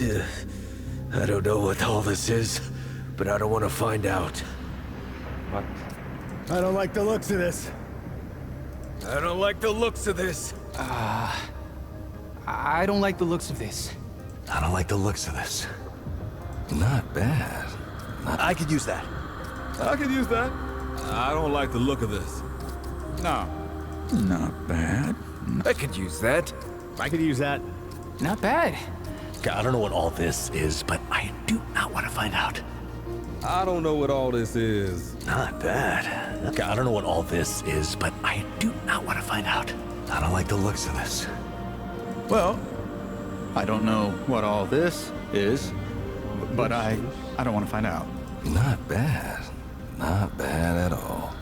Ugh. I don't know what all this is, but I don't want to find out. What? I don't like the looks of this. I don't like the looks of this. I don't like the looks of this. I don't like the looks of this. Not bad. I could use that. I could use that. I don't like the look of this. No. Not bad. I could use that. I could use that. Not bad. I don't know what all this is, but I do not want to find out. I don't know what all this is. Not bad. I don't know what all this is, but I do not want to find out. I don't like the looks of this. Well, I don't know what all this is, but I don't want to find out. Not bad. Not bad at all.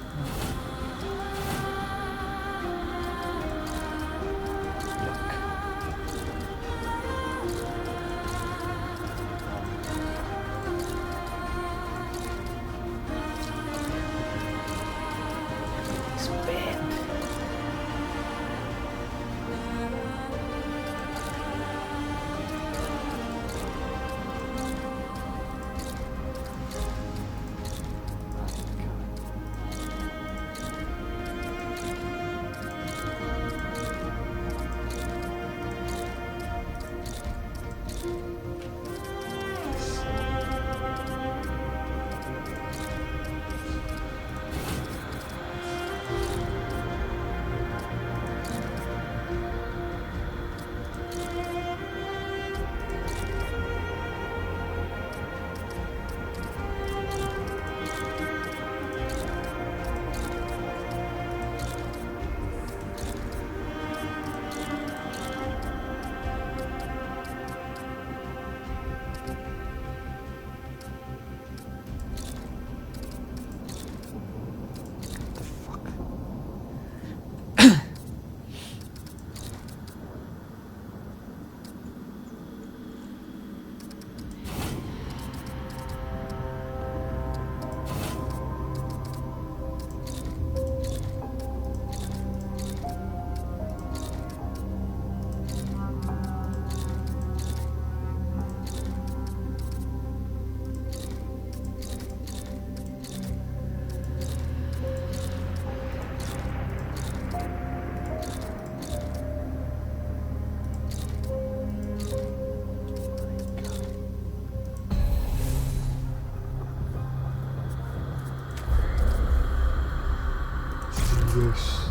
This.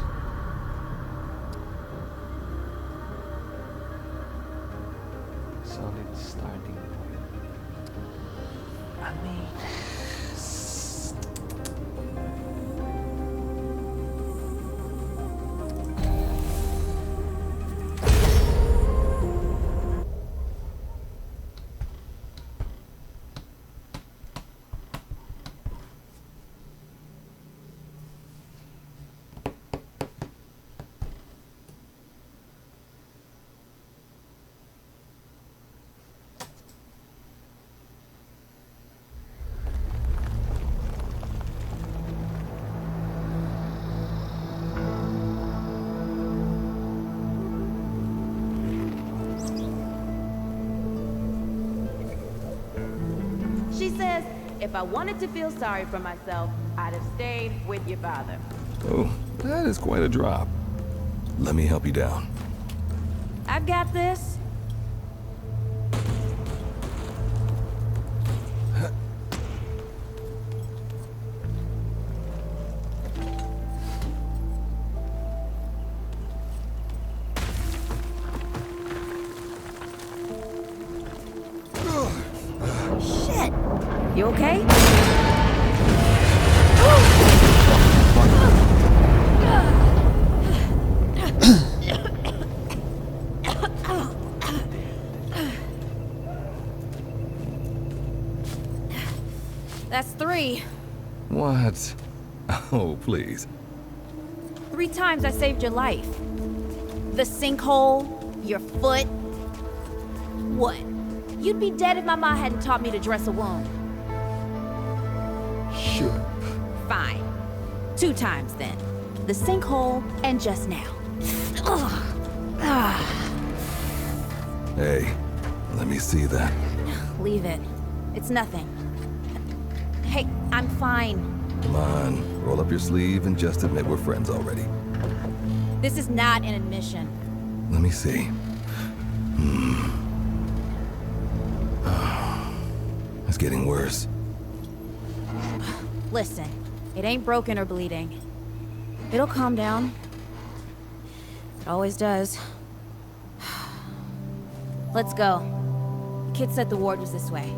Solid starting point. I mean... She says, if I wanted to feel sorry for myself, I'd have stayed with your father. Oh, that is quite a drop. Let me help you down. I've got this. Shit! You okay? That's 3. What? Oh, please. 3 times I saved your life. The sinkhole, your foot. What? You'd be dead if my mom hadn't taught me to dress a wound. Sure. Fine. 2 times then. The sinkhole and just now. Ugh. Ah. Hey, Let me see that. Leave it. It's nothing. Hey, I'm fine. Come on, roll up your sleeve and just admit we're friends already. This is not an admission. Let me see. It's getting worse. Listen, it ain't broken or bleeding. It'll calm down. It always does. Let's go. The kid said the ward was this way.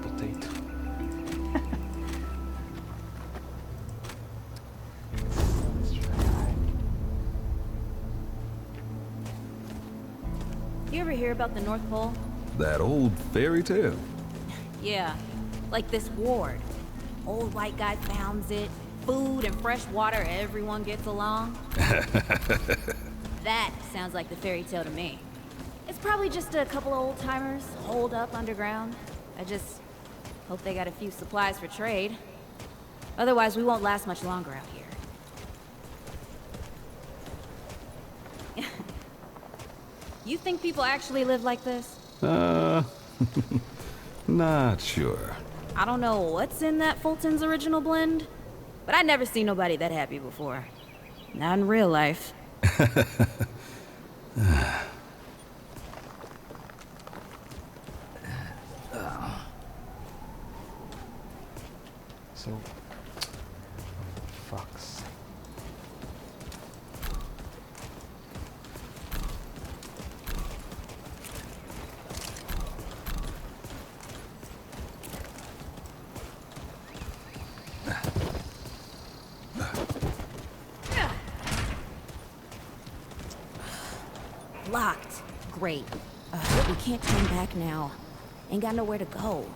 Potato. You ever hear about the North Pole? That old fairy tale. Yeah, like this ward. Old white guy founds it. Food and fresh water, everyone gets along. That sounds like the fairy tale to me. It's probably just a couple of old-timers holed up underground. I just hope they got a few supplies for trade. Otherwise, we won't last much longer out here. You think people actually live like this? Not sure. I don't know what's in that Fulton's original blend, but I'd never seen nobody that happy before. Not in real life. So, fuck's sake. Locked. Great. We can't turn back now. Ain't got nowhere to go.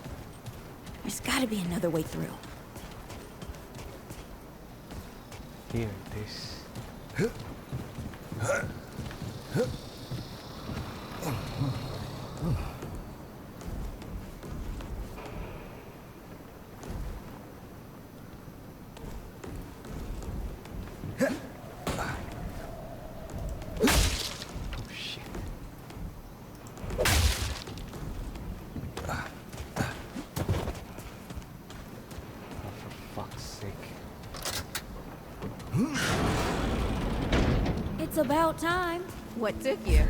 There's gotta be another way through. Here it is. Oh shit. Oh, for fuck's sake. It's about time. What took you?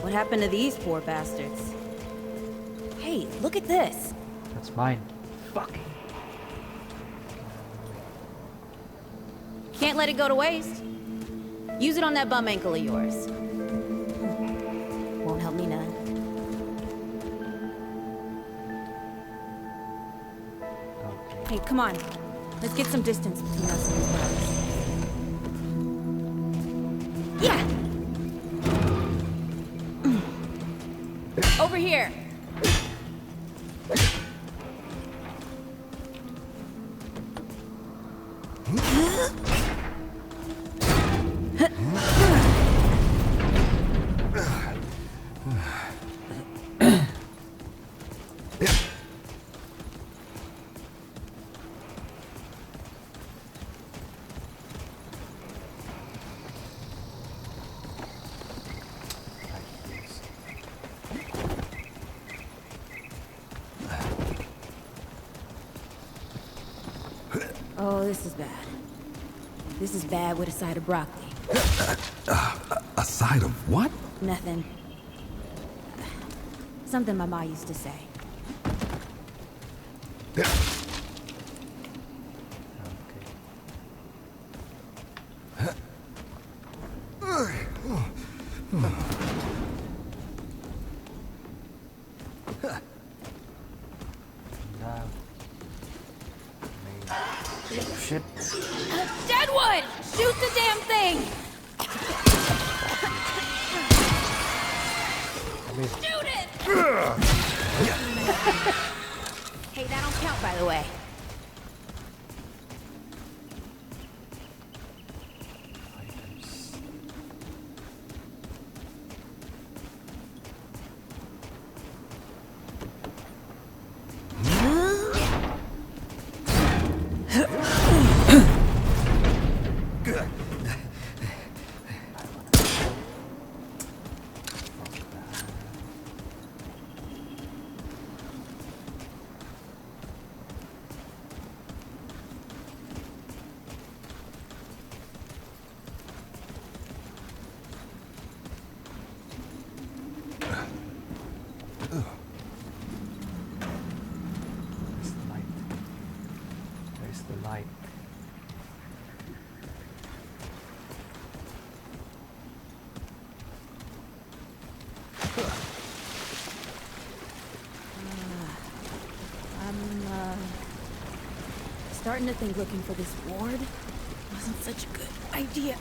What happened to these poor bastards? Hey, look at this. That's mine. Fuck. Can't let it go to waste. Use it on that bum ankle of yours. Won't help me none. Okay. Hey, come on. Let's get some distance between us and these bodies. Yeah! Over here. Oh, this is bad. This is bad with a side of broccoli. A side of what? Nothing. Something my ma used to say. Deadwood! Shoot the damn thing! Shoot it! Hey, that don't count, by the way. Where's the light? I'm starting to think looking for this ward wasn't such a good idea.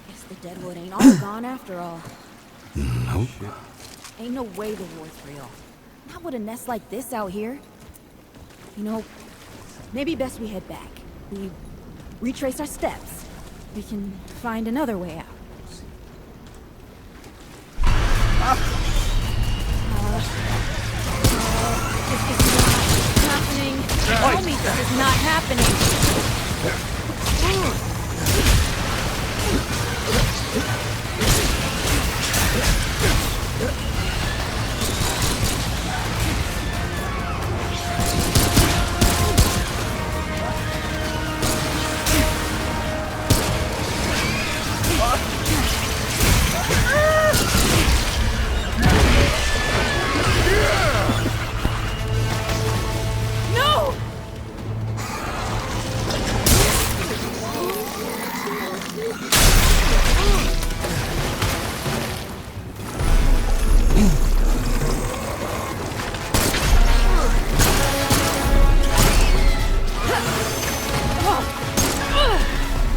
Guess the Deadwood ain't all gone after all. Nope. Ain't no way the ward's real. Not with a nest like this out here. You know, maybe best we head back. We retrace our steps. We can find another way out. This is not happening. Tell me this is not happening. No!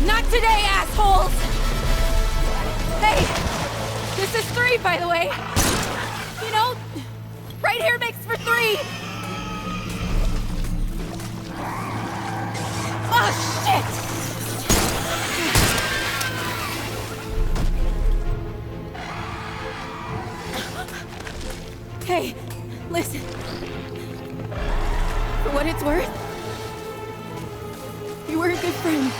Not today, assholes! Hey! This is 3, by the way! You know, right here makes for 3! Oh, shit! Hey, listen. For what it's worth, you were a good friend.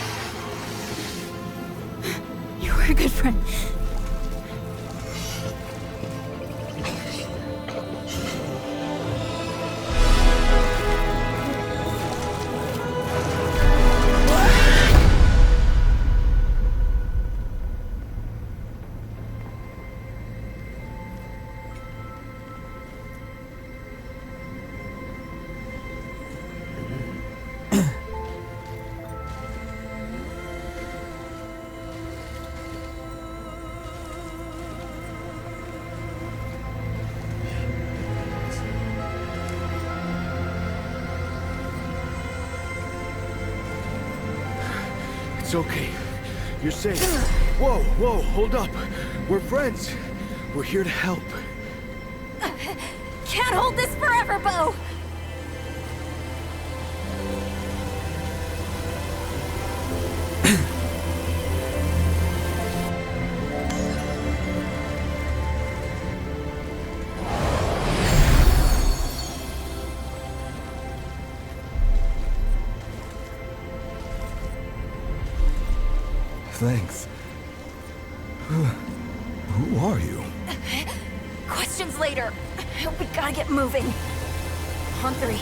You were a good friend. It's okay. You're safe. Whoa, whoa, hold up. We're friends. We're here to help. Can't hold this forever, Bo! Thanks. Who are you? Questions later. We gotta get moving. On 3.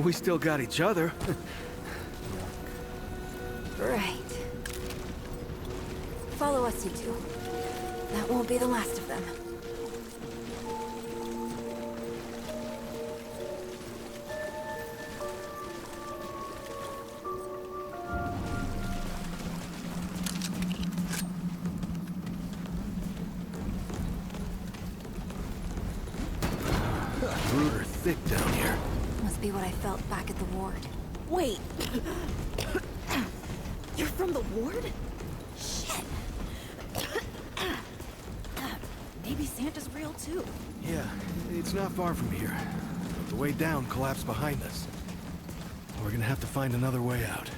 we still got each other. Right. Follow us, you two. That won't be the last of them. Brute are thick down here. Must be what I felt back at the ward. Wait. You're from the ward? Shit. Maybe Santa's real too. Yeah, it's not far from here. The way down collapsed behind us. We're gonna have to find another way out.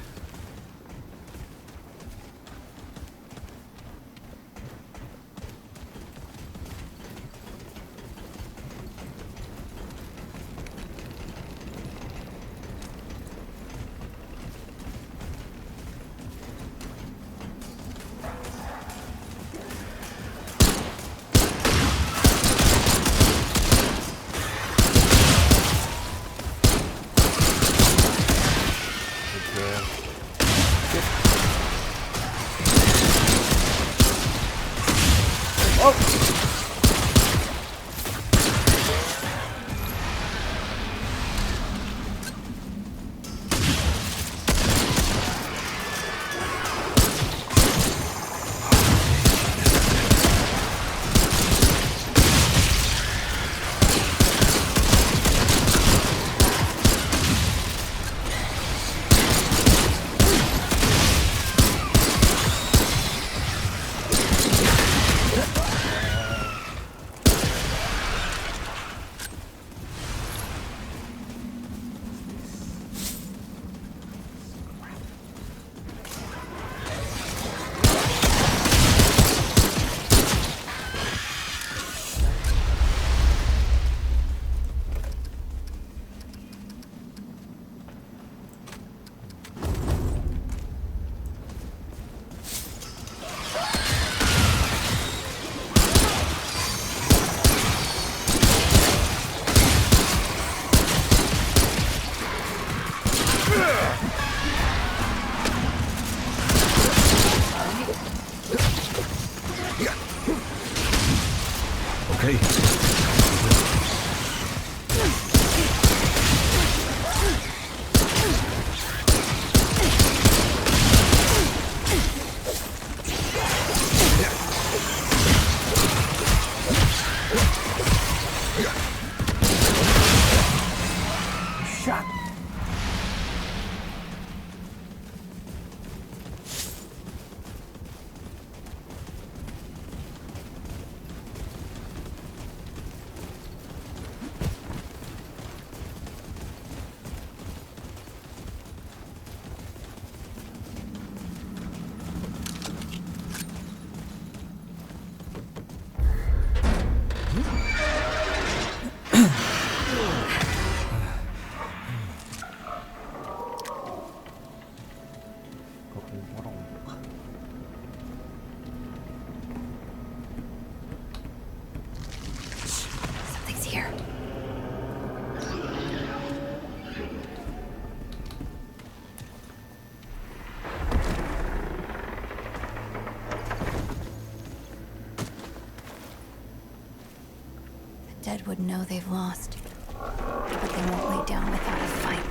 Something's here. The dead would know they've lost, but they won't lay down without a fight.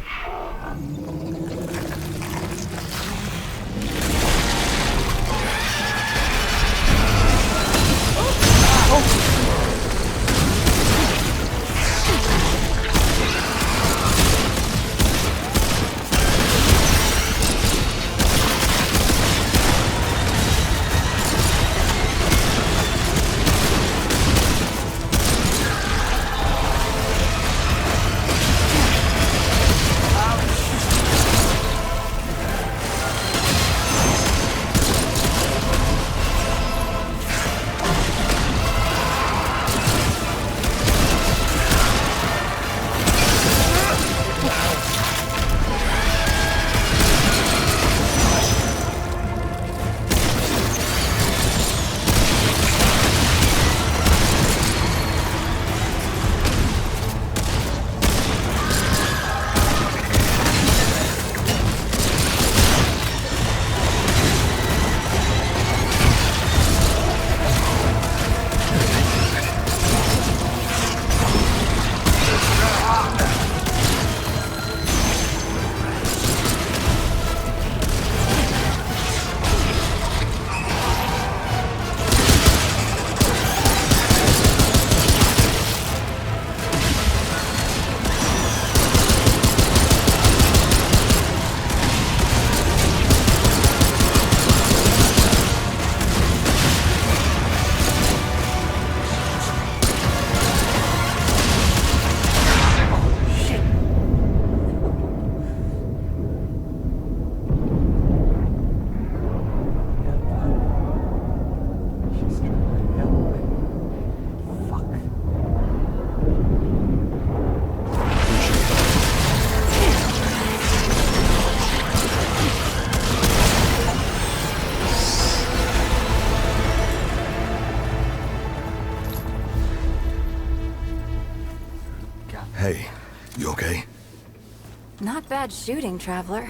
Not bad shooting, Traveler.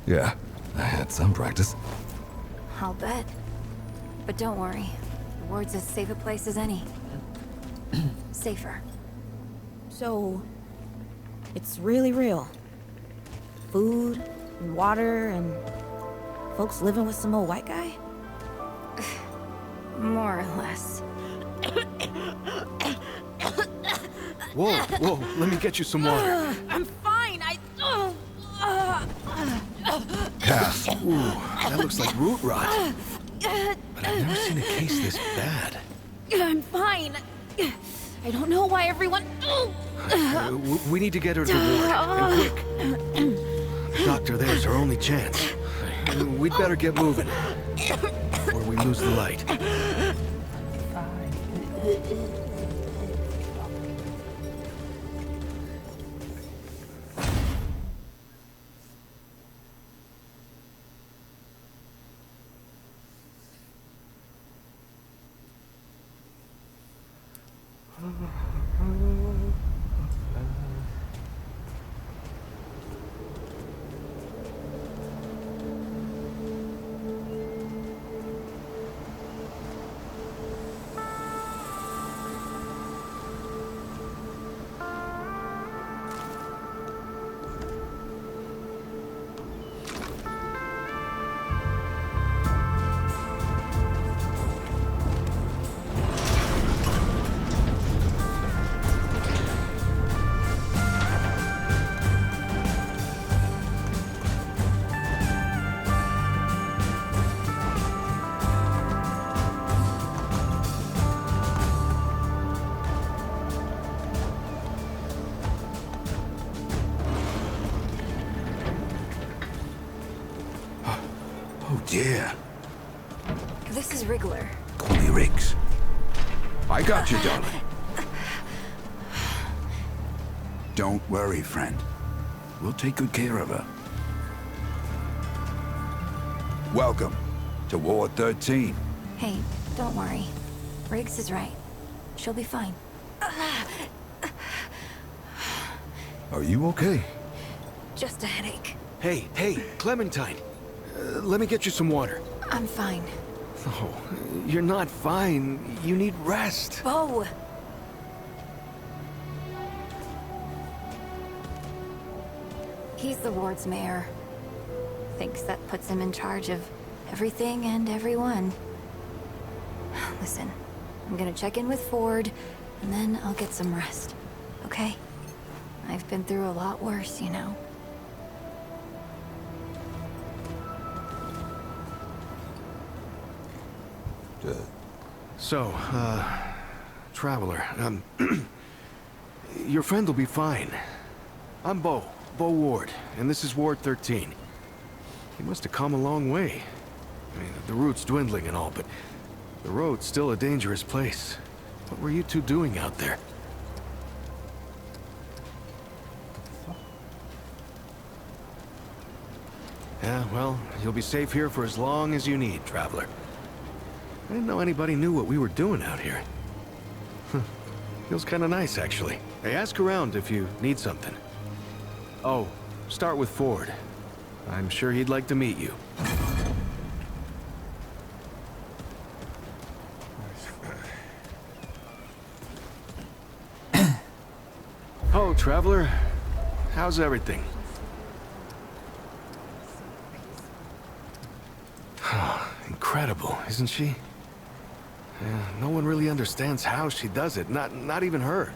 Yeah, I had some practice. I'll bet. But don't worry. The ward's as safe a place as any. Safer. So, it's really real. Food, and water, and folks living with some old white guy? More or less. Whoa, whoa, let me get you some water. I'm fine, Cass, Ooh, that looks like root rot. But I've never seen a case this bad. I'm fine. I don't know why everyone... We need to get her to the ward, and quick. The doctor there's our only chance. We'd better get moving, before we lose the light. oh dear. This is Wriggler. Call me Riggs. I got you, darling. Don't worry, friend. We'll take good care of her. Welcome to Ward 13. Hey, don't worry. Riggs is right. She'll be fine. Are you okay? Just a headache. Hey, Clementine. Let me get you some water. I'm fine. Oh, you're not fine. You need rest. Bo! He's the ward's mayor. Thinks that puts him in charge of everything and everyone. Listen, I'm gonna check in with Ford, and then I'll get some rest. Okay? I've been through a lot worse, you know. So, Traveler, your friend will be fine. I'm Bo Ward, and this is Ward 13. He must have come a long way. I mean, the route's dwindling and all, but the road's still a dangerous place. What were you two doing out there? Yeah, well, you'll be safe here for as long as you need, Traveler. I didn't know anybody knew what we were doing out here. Feels kind of nice, actually. Hey, ask around if you need something. Oh, start with Ford. I'm sure he'd like to meet you. Oh, Traveler. How's everything? Incredible, isn't she? Yeah, no one really understands how she does it, not even her.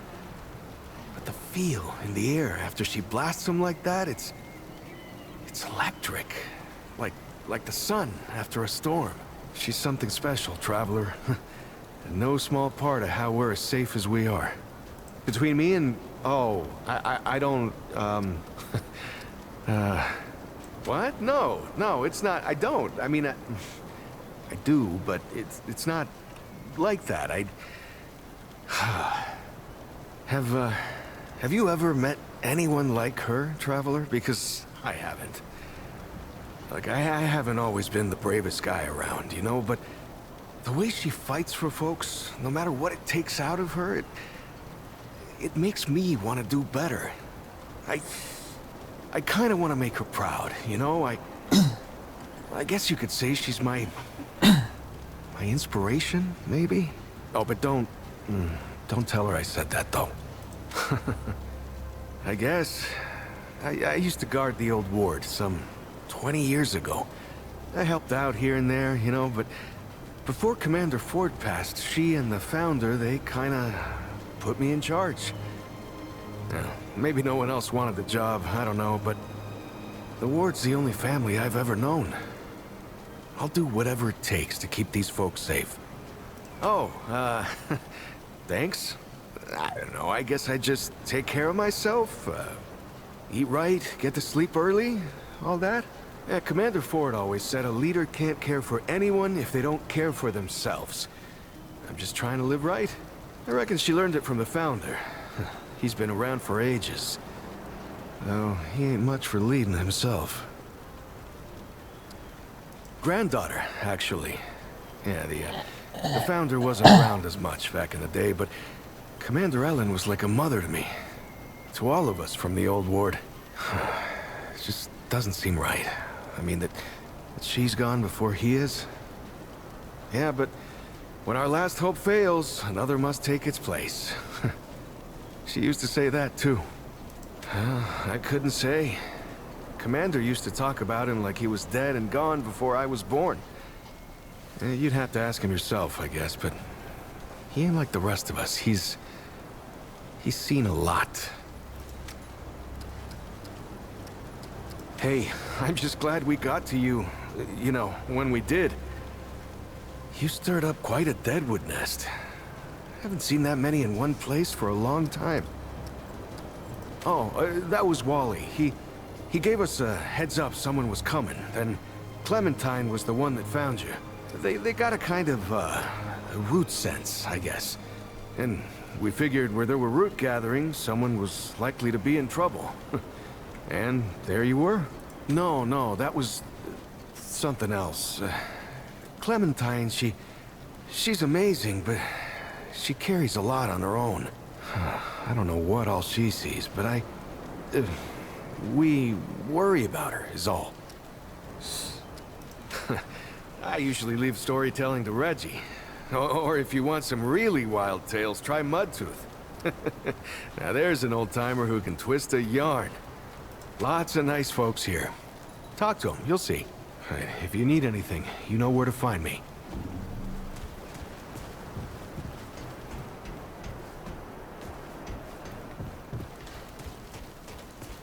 But the feel in the air after she blasts them like that, it's electric. Like the sun after a storm. She's something special, Traveler. And no small part of how we're as safe as we are. Between me and... Oh, I don't... What? No, it's not. I don't. I mean, I do, but it's not like that. Have you ever met anyone like her, Traveler? Because I haven't. Like, I haven't always been the bravest guy around, you know, but the way she fights for folks, no matter what it takes out of her, it makes me want to do better. I kind of want to make her proud, you know? I guess you could say she's my inspiration, maybe? Oh, but don't tell her I said that, though. I guess. I used to guard the old ward some 20 years ago. I helped out here and there, you know, but before Commander Ford passed, she and the founder, they kinda put me in charge. Now, maybe no one else wanted the job, I don't know, but the ward's the only family I've ever known. I'll do whatever it takes to keep these folks safe. Oh, thanks. I don't know, I guess I just take care of myself, eat right, get to sleep early, all that. Yeah, Commander Ford always said a leader can't care for anyone if they don't care for themselves. I'm just trying to live right. I reckon she learned it from the founder. He's been around for ages. Though he ain't much for leading himself. Granddaughter, actually. Yeah, the founder wasn't around as much back in the day, but Commander Ellen was like a mother to me. To all of us from the old ward. It just doesn't seem right. I mean, that she's gone before he is. Yeah, but when our last hope fails, another must take its place. She used to say that, too. I couldn't say. Commander used to talk about him like he was dead and gone before I was born. You'd have to ask him yourself, I guess, but he ain't like the rest of us. He's seen a lot. Hey, I'm just glad we got to you, you know, when we did. You stirred up quite a deadwood nest. I haven't seen that many in one place for a long time. Oh, that was Wally. He gave us a heads up someone was coming. Then Clementine was the one that found you. They got a kind of, a root sense, I guess. And we figured where there were root gatherings, someone was likely to be in trouble. And there you were. No, that was something else. Clementine, she's amazing, but she carries a lot on her own. I don't know what all she sees, but we worry about her, is all. I usually leave storytelling to Reggie. Or if you want some really wild tales, try Mudtooth. Now there's an old-timer who can twist a yarn. Lots of nice folks here. Talk to them, you'll see. If you need anything, you know where to find me.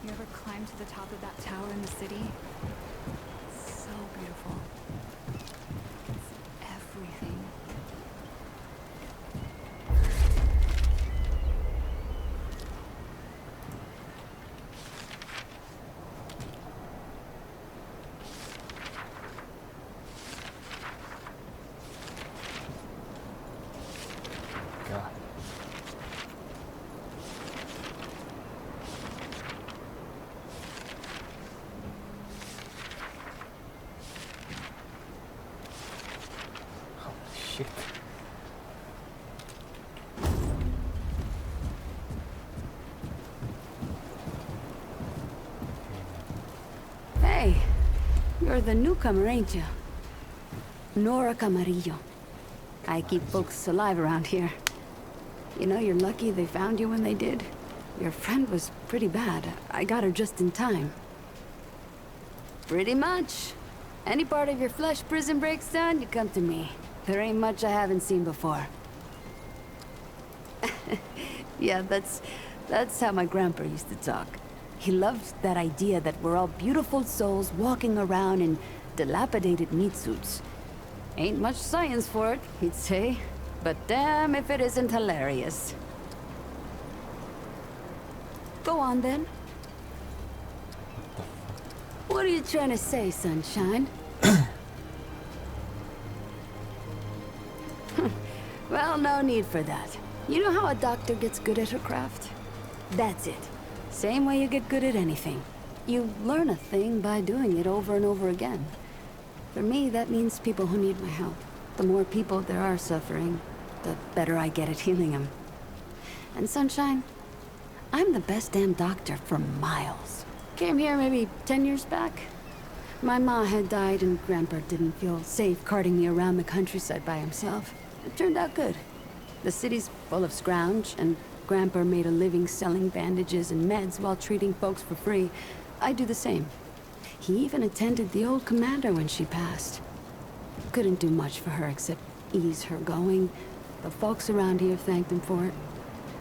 You ever climbed to the top of that tower in the city? It's so beautiful. It's everything. God. Holy shit. Hey, you're the newcomer, ain't you? Nora Camarillo. I keep folks alive around here. You know, you're lucky they found you when they did. Your friend was pretty bad. I got her just in time. Pretty much. Any part of your flesh prison breaks down, you come to me. There ain't much I haven't seen before. Yeah, that's how my grandpa used to talk. He loved that idea that we're all beautiful souls walking around in dilapidated meat suits. Ain't much science for it, he'd say. But damn if it isn't hilarious. Go on, then. What are you trying to say, sunshine? Well, no need for that. You know how a doctor gets good at her craft? That's it. Same way you get good at anything. You learn a thing by doing it over and over again. For me, that means people who need my help. The more people there are suffering, the better I get at healing them. And Sunshine, I'm the best damn doctor for miles. Came here maybe 10 years back. My ma had died and Grandpa didn't feel safe carting me around the countryside by himself. It turned out good. The city's full of scrounge, and Grandpa made a living selling bandages and meds while treating folks for free. I do the same. He even attended the old commander when she passed. Couldn't do much for her except ease her going. The folks around here thanked him for it.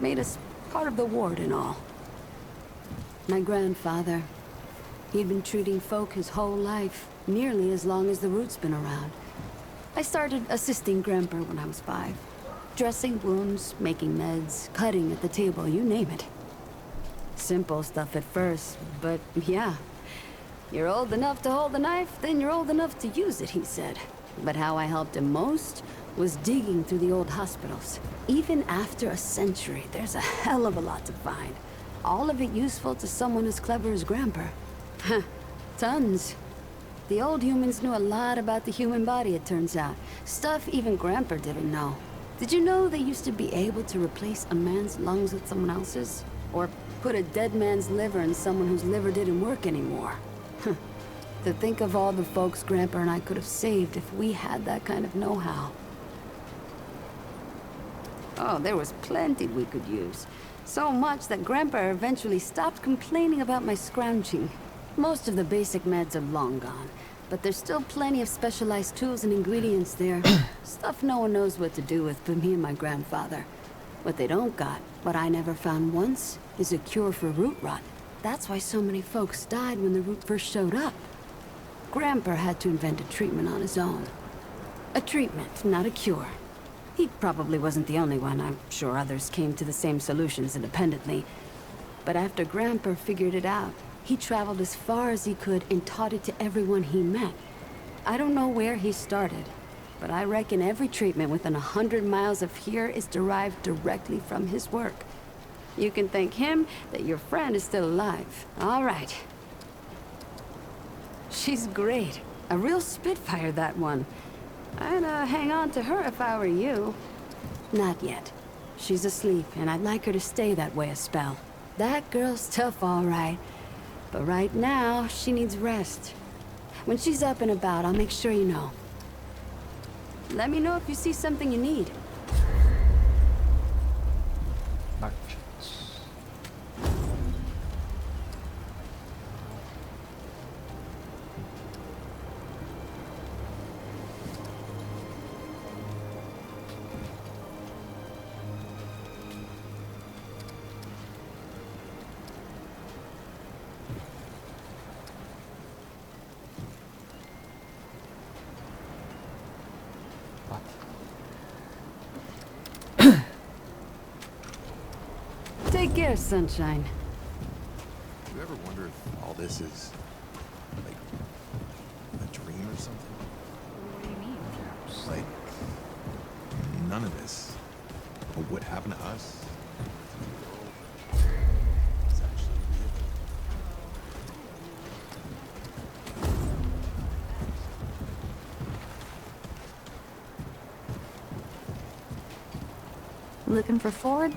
Made us part of the ward and all. My grandfather, he'd been treating folk his whole life, nearly as long as the root's been around. I started assisting Grandpa when I was 5. Dressing wounds, making meds, cutting at the table, you name it. Simple stuff at first, but yeah. You're old enough to hold the knife, then you're old enough to use it, he said. But how I helped him most was digging through the old hospitals. Even after a century, there's a hell of a lot to find. All of it useful to someone as clever as Grandpa. Huh, tons. The old humans knew a lot about the human body, it turns out. Stuff even Grandpa didn't know. Did you know they used to be able to replace a man's lungs with someone else's? Or put a dead man's liver in someone whose liver didn't work anymore? To think of all the folks Grandpa and I could have saved if we had that kind of know-how. Oh, there was plenty we could use. So much that Grandpa eventually stopped complaining about my scrounging. Most of the basic meds are long gone, but there's still plenty of specialized tools and ingredients there. Stuff no one knows what to do with but me and my grandfather. What they don't got, what I never found once, is a cure for root rot. That's why so many folks died when the root first showed up. Grandpa had to invent a treatment on his own. A treatment, not a cure. He probably wasn't the only one. I'm sure others came to the same solutions independently. But after Grandpa figured it out, he traveled as far as he could and taught it to everyone he met. I don't know where he started, but I reckon every treatment within 100 miles of here is derived directly from his work. You can thank him that your friend is still alive. All right. She's great. A real spitfire, that one. I'd hang on to her if I were you. Not yet. She's asleep, and I'd like her to stay that way a spell. That girl's tough, all right. But right now, she needs rest. When she's up and about, I'll make sure you know. Let me know if you see something you need. Merchants. Take care, sunshine. Do you ever wonder if all this is, like, a dream or something? What do you mean? Like, none of this. But what happened to us? It's actually real. Looking for Ford?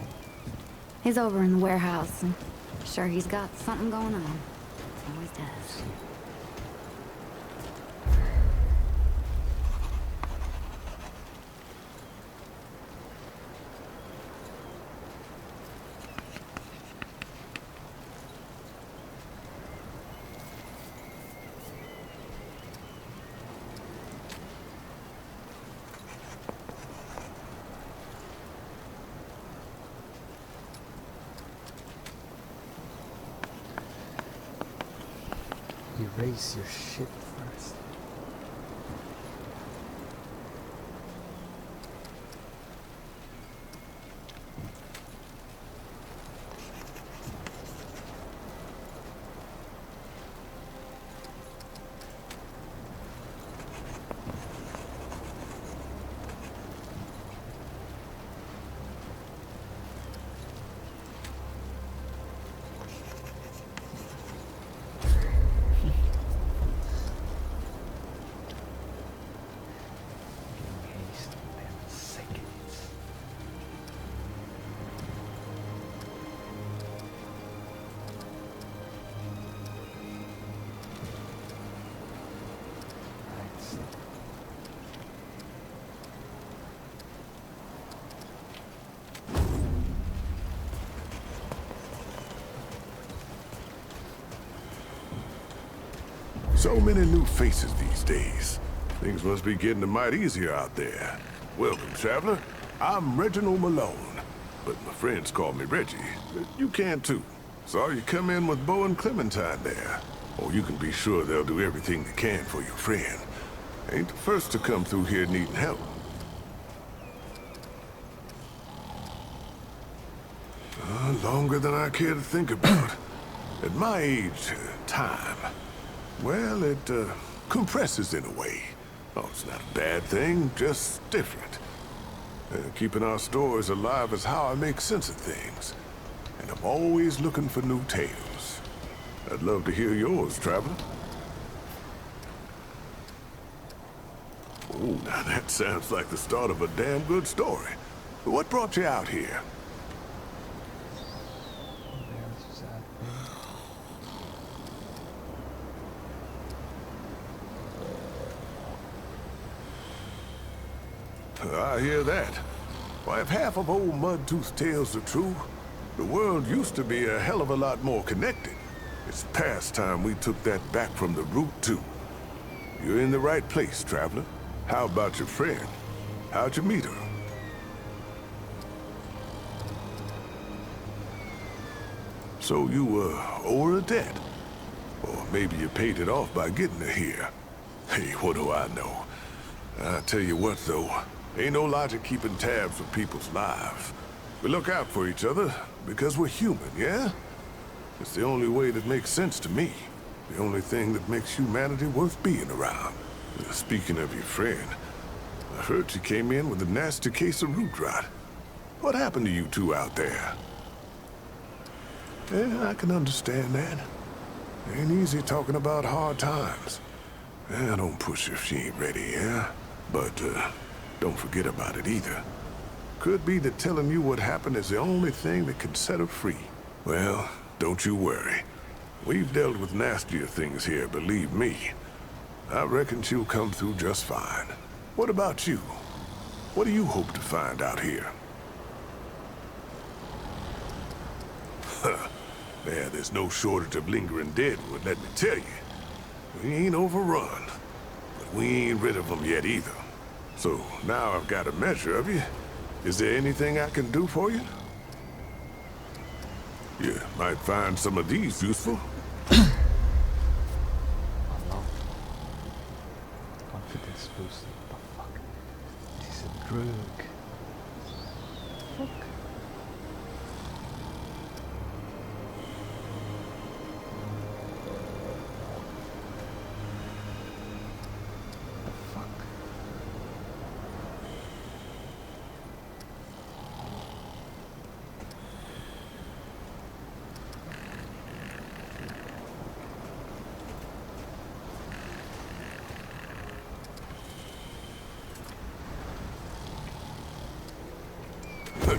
He's over in the warehouse, and sure he's got something going on. Always does. Erase your shit first. So many new faces these days. Things must be getting a mite easier out there. Welcome, traveler. I'm Reginald Malone, but my friends call me Reggie. You can too. Saw you come in with Bo and Clementine there. Oh, you can be sure they'll do everything they can for your friend. Ain't the first to come through here needing help. Longer than I care to think about. At my age, time, well, it compresses in a way. Oh, it's not a bad thing, just different. Keeping our stories alive is how I make sense of things. And I'm always looking for new tales. I'd love to hear yours, traveler. Oh, now that sounds like the start of a damn good story. What brought you out here? I hear that. Why, if half of old Mudtooth's tales are true, the world used to be a hell of a lot more connected. It's past time we took that back from the root, too. You're in the right place, traveler. How about your friend? How'd you meet her? So you, owe her a debt? Or maybe you paid it off by getting her here. Hey, what do I know? I tell you what, though. Ain't no logic keeping tabs with people's lives. We look out for each other because we're human, yeah? It's the only way that makes sense to me. The only thing that makes humanity worth being around. Speaking of your friend, I heard she came in with a nasty case of root rot. What happened to you two out there? Yeah, I can understand that. Ain't easy talking about hard times. Yeah, don't push her if she ain't ready, yeah? But, don't forget about it either. Could be that telling you what happened is the only thing that can set her free. Well, don't you worry. We've dealt with nastier things here, believe me. I reckon she'll come through just fine. What about you? What do you hope to find out here? Yeah, there's no shortage of lingering deadwood, let me tell you. We ain't overrun, but we ain't rid of them yet either. So now I've got a measure of you. Is there anything I can do for you? You might find some of these useful. Confidence boost. What the fuck? This is a drug. Fuck.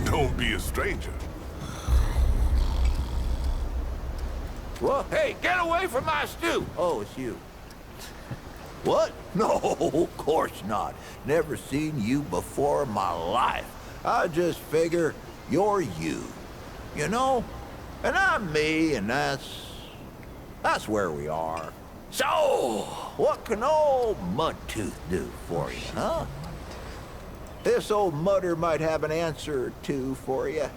Don't be a stranger. Well, hey, get away from my stew! Oh, it's you. What? No, of course not. Never seen you before in my life. I just figure you're you. You know? And I'm me, and that's where we are. So, what can old Mudtooth do for you, huh? This old mudder might have an answer or two for you.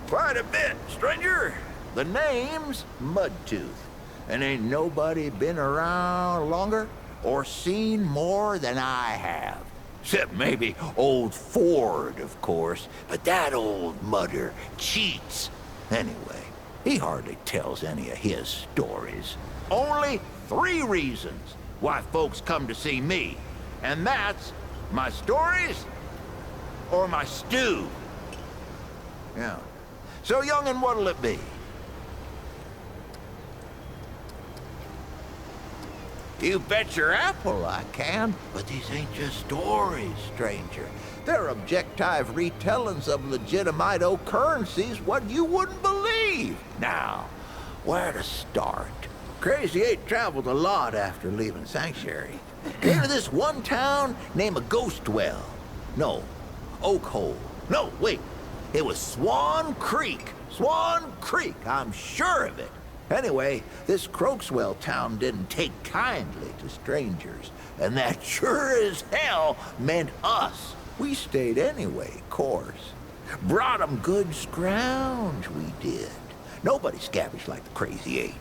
Quite a bit, stranger. The name's Mudtooth. And ain't nobody been around longer or seen more than I have. Except maybe old Ford, of course. But that old mudder cheats. Anyway, he hardly tells any of his stories. Only 3 reasons why folks come to see me. And that's my stories or my stew. Yeah. So, young'un, what'll it be? You bet your apple I can, but these ain't just stories, stranger. They're objective retellings of legitimate occurrences what you wouldn't believe. Now, where to start? Crazy 8 traveled a lot after leaving Sanctuary. Came to this one town named Ghostwell. No, Oak Hole. No, wait. It was Swan Creek. Swan Creek, I'm sure of it. Anyway, this Croakswell town didn't take kindly to strangers, and that sure as hell meant us. We stayed anyway, course. Brought 'em good scrounge, we did. Nobody scavenged like the Crazy Eight.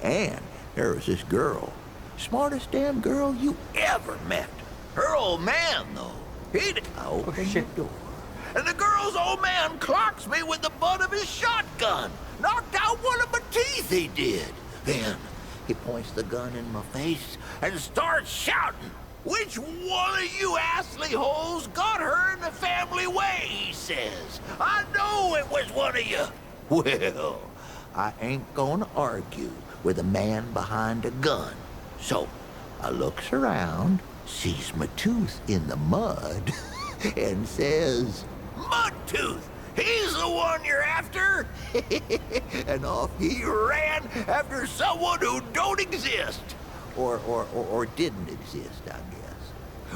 And there was this girl, smartest damn girl you ever met. Her old man, though, I opened the door, and the girl's old man clocks me with the butt of his shotgun. Knocked out one of my teeth, he did. Then he points the gun in my face and starts shouting, "Which one of you assly hoes got her in the family way?" he says. "I know it was one of you." Well, I ain't gonna argue with a man behind a gun. So I looks around, sees my tooth in the mud, and says, "Mudtooth, he's the one you're after." And off he ran after someone who don't exist. Or didn't exist, I guess.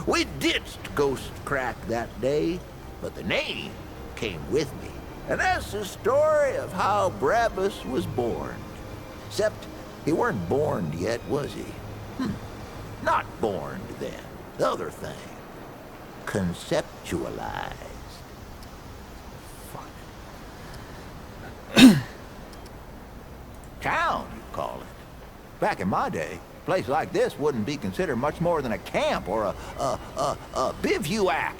We ditched Ghost Crack that day, but the name came with me. And that's the story of how Brabus was born. Except he weren't born yet, was he? Not born then. The other thing. Conceptualized. Town, you call it. Back in my day, a place like this wouldn't be considered much more than a camp or a bivouac.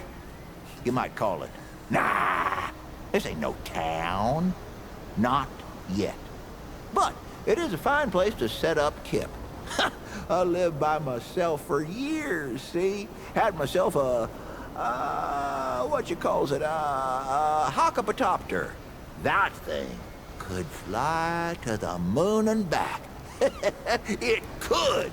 You might call it. Nah, this ain't no town. Not yet. But it is a fine place to set up kip. I lived by myself for years, see? Had myself what you calls it, a hockapatopter. That thing could fly to the moon and back. It could.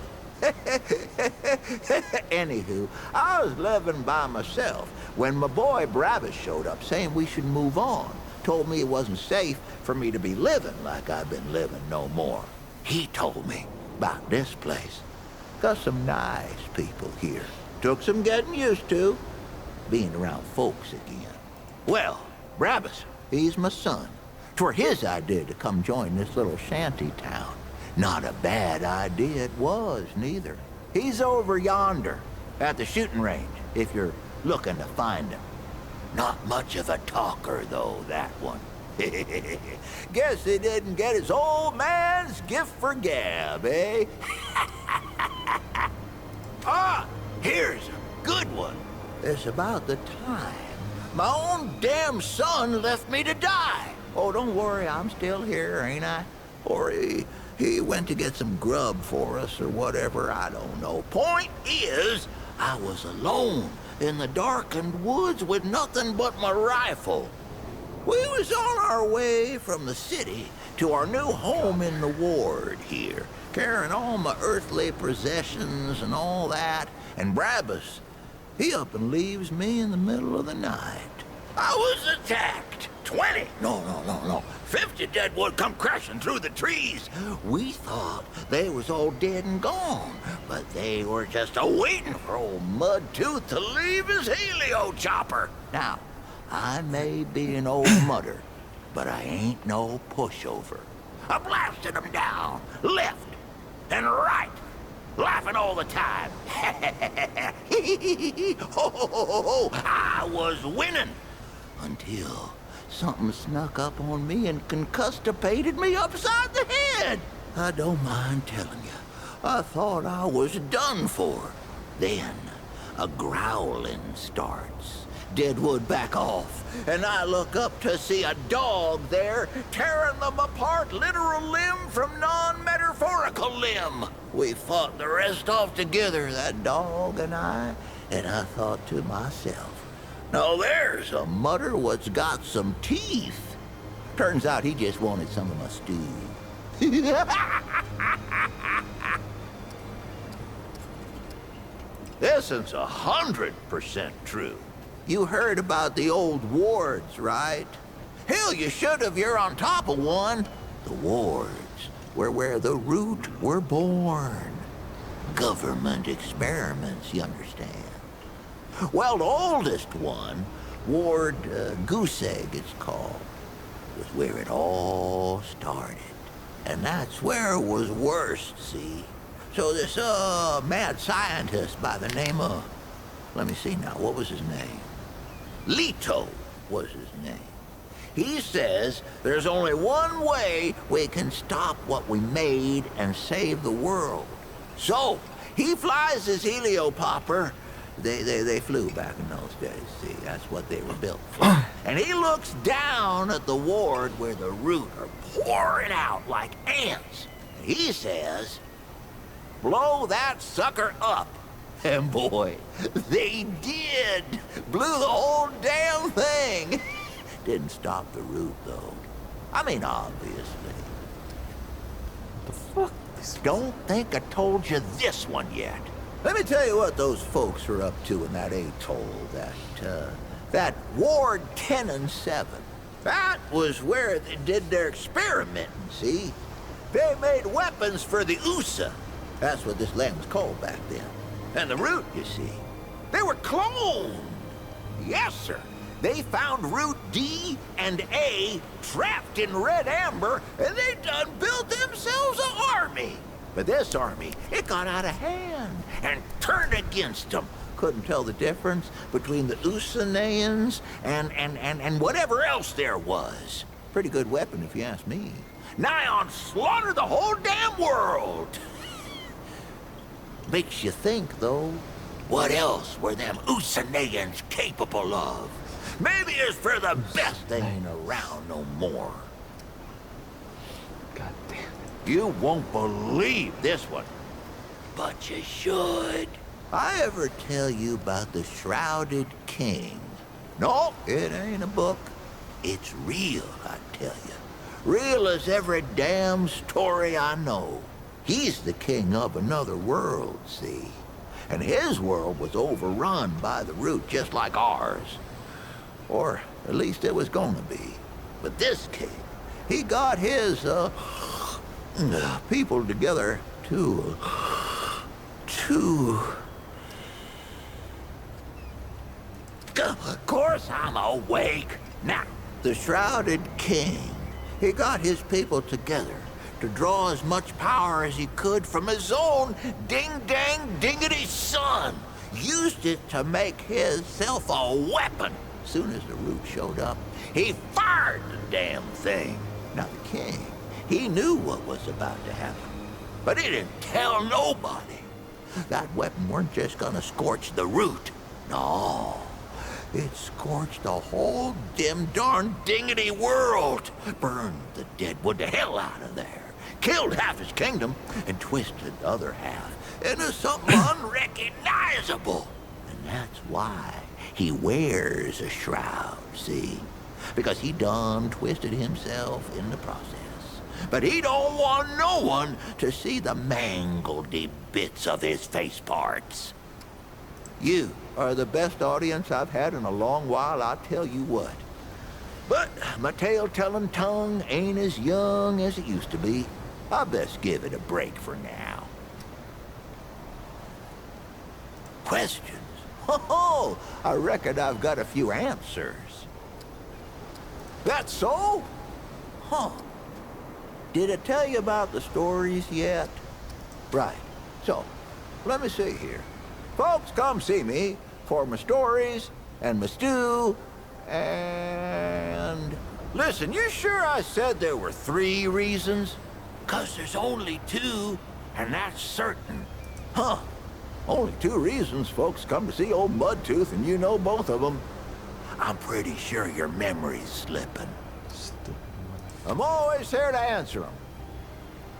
Anywho, I was living by myself when my boy Brabus showed up saying we should move on. Told me it wasn't safe for me to be living like I've been living no more. He told me about this place. Got some nice people here. Took some getting used to, being around folks again. Well, Brabus, he's my son. 'Twere his idea to come join this little shanty town. Not a bad idea it was, neither. He's over yonder, at the shooting range, if you're looking to find him. Not much of a talker, though, that one. Guess he didn't get his old man's gift for gab, eh? Here's a good one. It's about the time my own damn son left me to die. Oh, don't worry, I'm still here, ain't I? Or he went to get some grub for us or whatever, I don't know. Point is, I was alone in the darkened woods with nothing but my rifle. We was on our way from the city to our new home in the ward here, carrying all my earthly possessions and all that, and Brabus, he up and leaves me in the middle of the night. I was attacked. 20, no, 50 deadwood come crashing through the trees. We thought they was all dead and gone, but they were just a-waiting for old Mudtooth to leave his helio chopper. Now, I may be an old mudder, but I ain't no pushover. I blasted them down, left and right, laughing all the time. I was winning until something snuck up on me and concustipated me upside the head. I don't mind telling you, I thought I was done for. Then a growling starts. Deadwood back off, and I look up to see a dog there tearing them apart, literal limb from non-metaphorical limb. We fought the rest off together, that dog and I thought to myself, now there's a mudder what's got some teeth. Turns out he just wanted some of my stew. This is 100% true. You heard about the old wards, right? Hell, you should if you're on top of one. The wards were where the root were born. Government experiments, you understand. Well, the oldest one, Ward Goose Egg it's called, was where it all started. And that's where it was worst, see? So this, mad scientist by the name of... Let me see now, what was his name? Leto was his name. He says there's only one way we can stop what we made and save the world. So, he flies his heliopopper. They flew back in those days, see? That's what they were built for. And he looks down at the ward where the root are pouring out like ants. And he says, blow that sucker up. And boy, they did. Blew the whole damn thing. Didn't stop the root, though. I mean, obviously. The fuck? Don't think I told you this one yet. Let me tell you what those folks are up to in that atoll, that Ward 10 and 7. That was where they did their experimenting, see? They made weapons for the USA. That's what this land was called back then. And the root, you see, they were cloned. Yes, sir. They found root D and A trapped in red amber, and they done built themselves an army. But this army, it got out of hand and turned against them. Couldn't tell the difference between the Usanayans and whatever else there was. Pretty good weapon, if you ask me. Nigh on slaughter the whole damn world. Makes you think, though, what else were them Usanayans capable of? Maybe it's for the best they ain't around no more. God damn it. You won't believe this one, but you should. I ever tell you about the Shrouded King? No, it ain't a book. It's real, I tell you. Real as every damn story I know. He's the king of another world, see? And his world was overrun by the root, just like ours. Or at least it was gonna be. But this king, he got his, people together to... Of course I'm awake. Now, the Shrouded King, he got his people together to draw as much power as he could from his own ding-dang-dingity son. Used it to make himself a weapon. Soon as the root showed up, he fired the damn thing. Now the king, he knew what was about to happen, but he didn't tell nobody. That weapon weren't just gonna scorch the root. No, it scorched the whole dim darn dingity world. Burned the deadwood to hell out of there. Killed half his kingdom and twisted the other half into something unrecognizable. And that's why he wears a shroud, see? Because he done twisted himself in the process. But he don't want no one to see the mangledy bits of his face parts. You are the best audience I've had in a long while, I'll tell you what. But my tale-telling tongue ain't as young as it used to be. I best give it a break for now. Questions? Oh, I reckon I've got a few answers. That so? Huh. Did I tell you about the stories yet? Right. So, let me see here. Folks come see me for my stories and my stew and... Listen, you sure I said there were 3 reasons? 'Cause there's only 2, and that's certain. Huh. Only 2 reasons folks come to see old Mudtooth, and you know both of them. I'm pretty sure your memory's slipping. I'm always here to answer them.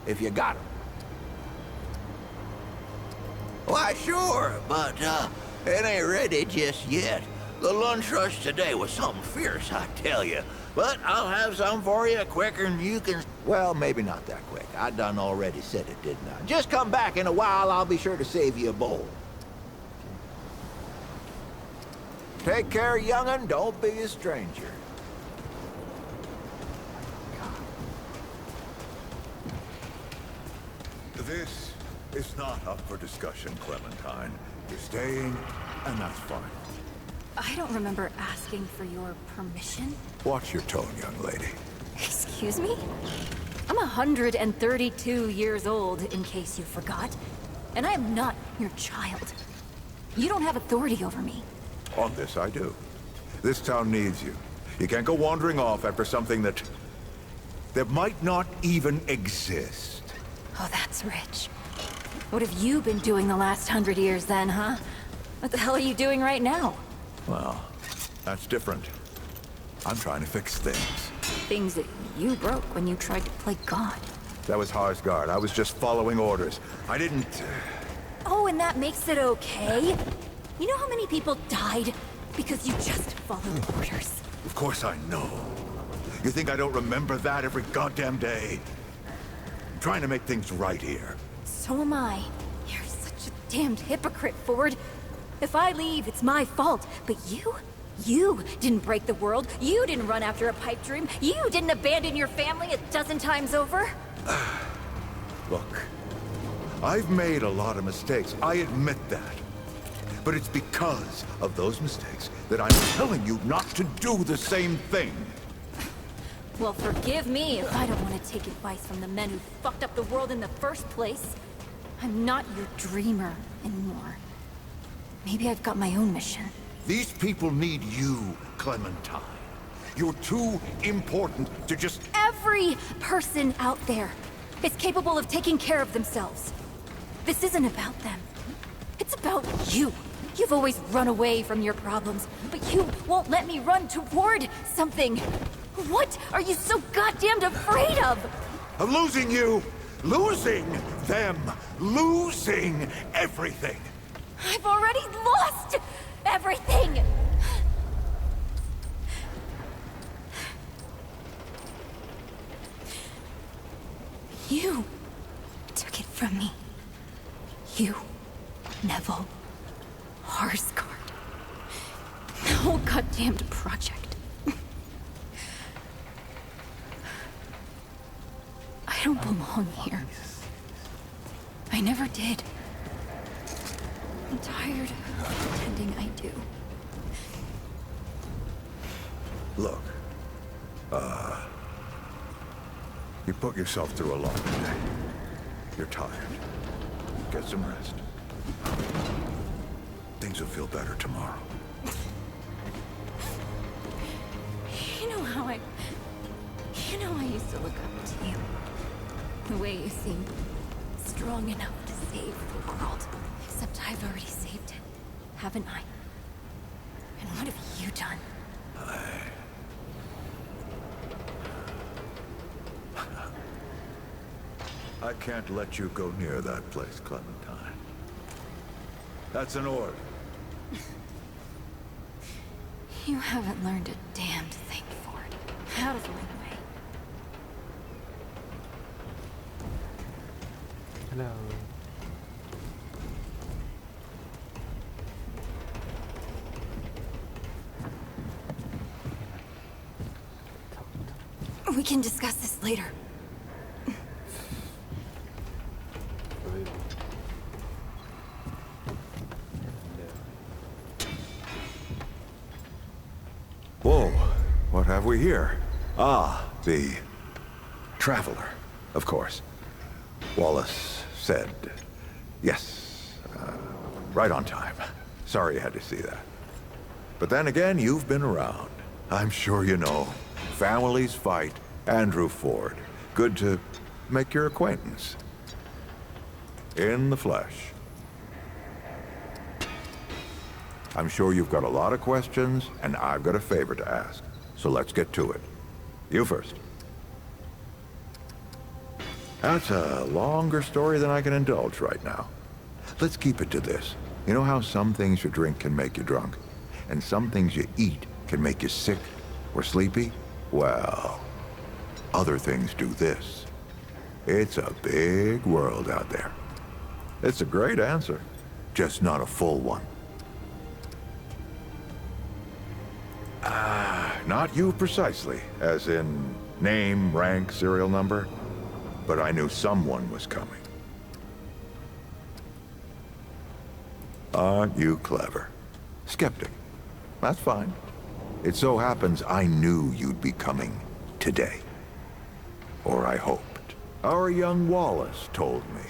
If you got them. Why, sure, but, it ain't ready just yet. The lunch rush today was something fierce, I tell you. But I'll have some for you quicker than you can... Well, maybe not that quick. I done already said it, didn't I? Just come back in a while, I'll be sure to save you a bowl. Take care, young'un. Don't be a stranger. This is not up for discussion, Clementine. You're staying, and that's fine. I don't remember asking for your permission. Watch your tone, young lady. Excuse me? I'm 132 years old, in case you forgot. And I am not your child. You don't have authority over me. On this, I do. This town needs you. You can't go wandering off after something that might not even exist. Oh, that's rich. What have you been doing the last 100 years then, huh? What the hell are you doing right now? Well, that's different. I'm trying to fix things. Things that you broke when you tried to play God. That was Harsgard. I was just following orders. I didn't... Oh, and that makes it okay? You know how many people died because you just followed orders? Of course I know. You think I don't remember that every goddamn day? I'm trying to make things right here. So am I. You're such a damned hypocrite, Ford. If I leave, it's my fault. But you didn't break the world. You didn't run after a pipe dream. You didn't abandon your family a dozen times over. Look, I've made a lot of mistakes. I admit that. But it's because of those mistakes that I'm telling you not to do the same thing. Well, forgive me if I don't want to take advice from the men who fucked up the world in the first place. I'm not your dreamer anymore. Maybe I've got my own mission. These people need you, Clementine. You're too important to just... Every person out there is capable of taking care of themselves. This isn't about them. It's about you. You've always run away from your problems, but you won't let me run toward something. What are you so goddamned afraid of? Of losing you, losing them, losing everything. I've already lost everything! You took it from me. You, Neville, Harsgard. The whole goddamned project. I don't belong here. I never did. I'm tired of pretending I do. Look, you put yourself through a long day. You're tired. Get some rest. Things will feel better tomorrow. You know how I used to look up to you. The way you seem strong enough to save the world. Except I've already saved it, haven't I? And what have you done? I can't let you go near that place, Clementine. That's an order. You haven't learned a damned thing, Ford. Out of my way. Hello. We can discuss this later. Whoa, what have we here? Ah, the Traveler, of course. Wallace said, yes, right on time. Sorry you had to see that. But then again, you've been around. I'm sure you know. Families fight. Andrew Ford. Good to make your acquaintance. In the flesh. I'm sure you've got a lot of questions, and I've got a favor to ask. So let's get to it. You first. That's a longer story than I can indulge right now. Let's keep it to this. You know how some things you drink can make you drunk, and some things you eat can make you sick or sleepy? Well, other things do this. It's a big world out there. It's a great answer, just not a full one. Not you precisely, as in name, rank, serial number, but I knew someone was coming. Aren't you clever? Skeptic. That's fine. It so happens I knew you'd be coming today. Or I hope. Our young Wallace told me.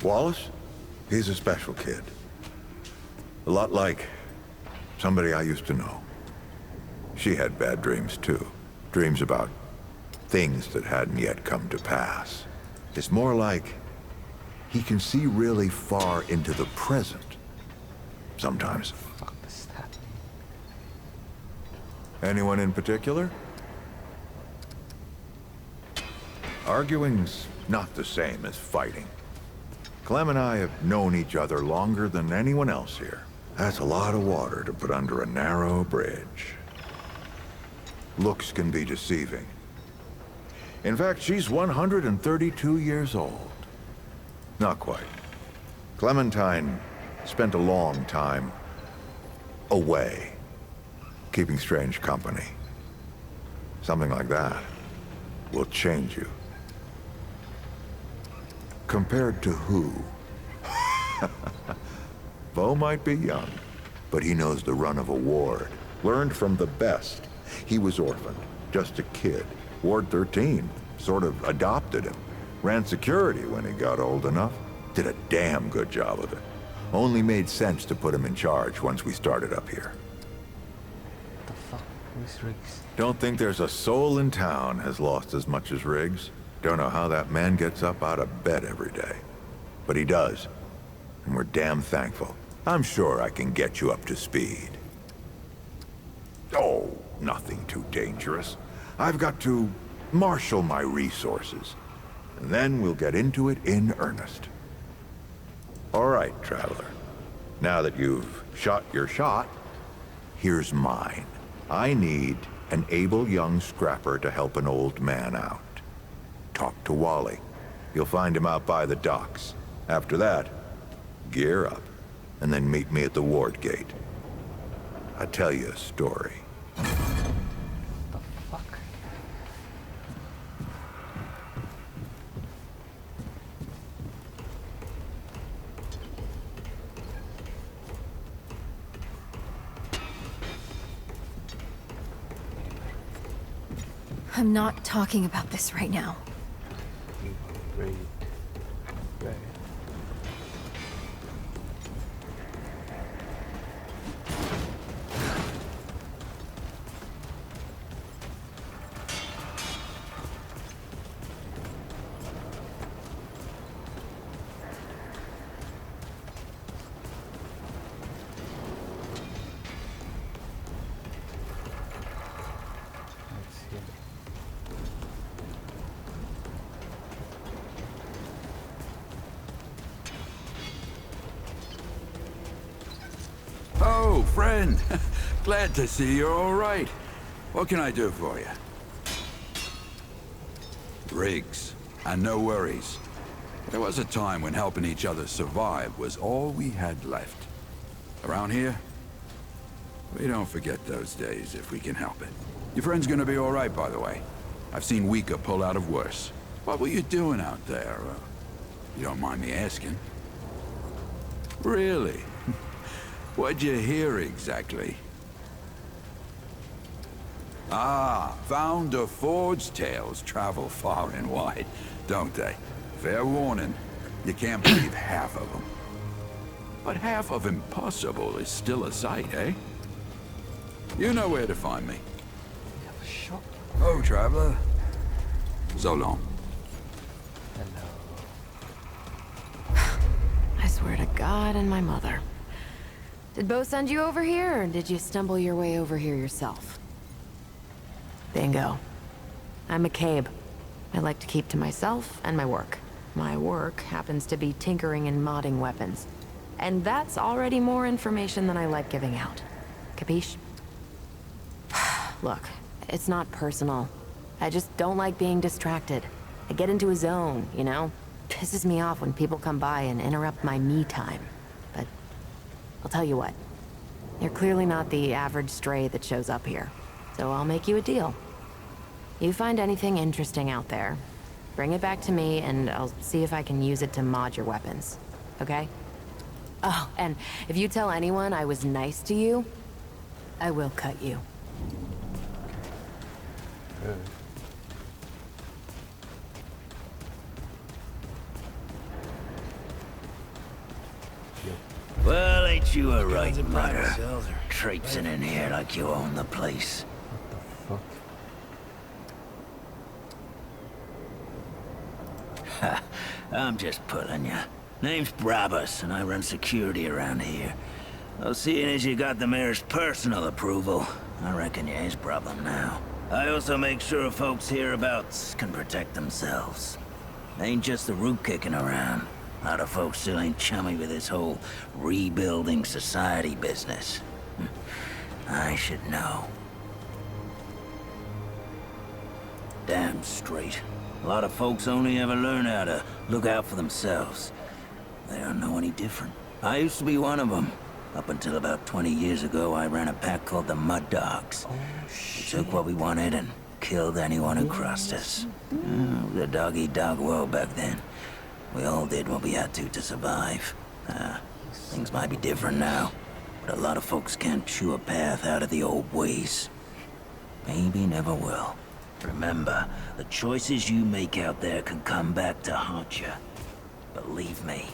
Wallace? He's a special kid. A lot like somebody I used to know. She had bad dreams too. Dreams about things that hadn't yet come to pass. It's more like he can see really far into the present. Sometimes. Fuck is that? Anyone in particular? Arguing's not the same as fighting. Clem and I have known each other longer than anyone else here. That's a lot of water to put under a narrow bridge. Looks can be deceiving. In fact, she's 132 years old. Not quite. Clementine spent a long time away, keeping strange company. Something like that will change you. Compared to who? Bo might be young, but he knows the run of a ward. Learned from the best. He was orphaned, just a kid. Ward 13 sort of adopted him. Ran security when he got old enough. Did a damn good job of it. Only made sense to put him in charge once we started up here. What the fuck? Who's Riggs? Don't think there's a soul in town has lost as much as Riggs. Don't know how that man gets up out of bed every day. But he does. And we're damn thankful. I'm sure I can get you up to speed. Oh, nothing too dangerous. I've got to marshal my resources. And then we'll get into it in earnest. All right, traveler. Now that you've shot your shot, here's mine. I need an able young scrapper to help an old man out. Talk to Wally. You'll find him out by the docks. After that, gear up, and then meet me at the ward gate. I'll tell you a story. The fuck? I'm not talking about this right now. Raid. Right. Let's see. Oh, friend. Glad to see you're all right. What can I do for you? Riggs, and no worries. There was a time when helping each other survive was all we had left. Around here, we don't forget those days if we can help it. Your friend's gonna be all right, by the way. I've seen weaker pull out of worse. What were you doing out there? You don't mind me asking? Really? What'd you hear exactly? Ah, founder Ford's tales travel far and wide, don't they? Fair warning, you can't believe half of them. But half of impossible is still a sight, eh? You know where to find me. Sure. Oh, traveler. So long. I swear to God and my mother. Did Bo send you over here, or did you stumble your way over here yourself? Bingo. I'm McCabe. I like to keep to myself and my work. My work happens to be tinkering and modding weapons. And that's already more information than I like giving out. Capiche? Look, it's not personal. I just don't like being distracted. I get into a zone, you know? Pisses me off when people come by and interrupt my me time. But I'll tell you what. You're clearly not the average stray that shows up here. So I'll make you a deal. You find anything interesting out there, bring it back to me and I'll see if I can use it to mod your weapons. Okay? Oh, and if you tell anyone I was nice to you, I will cut you. Well, ain't you a right mutter? Traipsing in here like you own the place. Fuck. Ha, I'm just pulling ya. Name's Brabus, and I run security around here. Though seeing as you got the mayor's personal approval, I reckon you his problem now. I also make sure folks hereabouts can protect themselves. Ain't just the root kicking around. A lot of folks still ain't chummy with this whole rebuilding society business. I should know. Damn straight. A lot of folks only ever learn how to look out for themselves. They don't know any different. I used to be one of them. Up until about 20 years ago, I ran a pack called the Mud Dogs. We took what we wanted and killed anyone who crossed us. It was a dog-eat-dog world back then. We all did what we had to survive. Things might be different now, but a lot of folks can't chew a path out of the old ways. Maybe never will. Remember, the choices you make out there can come back to haunt you. Believe me.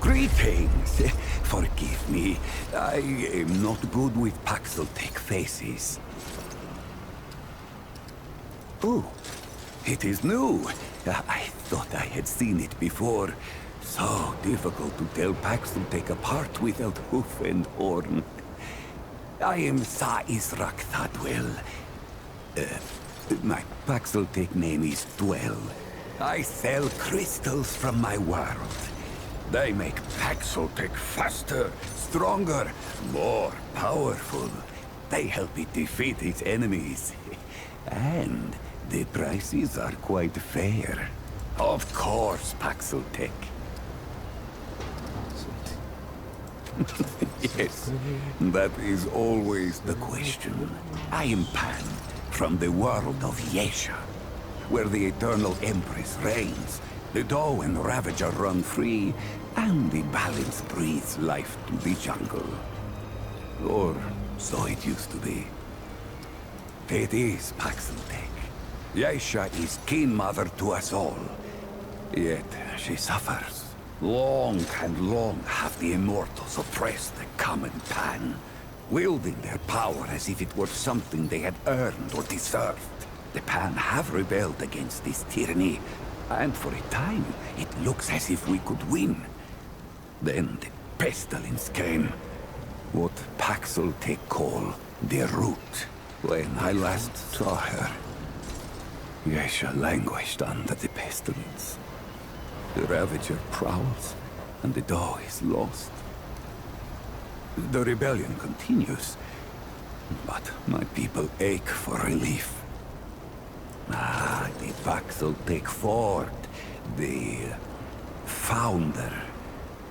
Greetings. Forgive me. I am not good with Paxeltech faces. Oh, it is new. I thought I had seen it before. So difficult to tell Paxeltech apart without hoof and horn. I am Sa Israk Thadwell. My Paxeltech name is Dwell. I sell crystals from my world. They make Paxeltech faster, stronger, more powerful. They help it defeat its enemies. And the prices are quite fair. Of course, Paxeltech. Yes, that is always the question. I am Pan, from the world of Yesha, where the Eternal Empress reigns, the Doe and Ravager run free, and the balance breathes life to the jungle. Or so it used to be. It is Paxeltech. Yesha is kin mother to us all. Yet she suffers. Long and long have the Immortals oppressed the common Pan, wielding their power as if it were something they had earned or deserved. The Pan have rebelled against this tyranny, and for a time, it looks as if we could win. Then the pestilence came. What Paxeltech call the Root. When I last saw her, Yesha languished under the pestilence. The Ravager prowls, and the Doe is lost. The rebellion continues, but my people ache for relief. The Paxeltech Fort, the founder.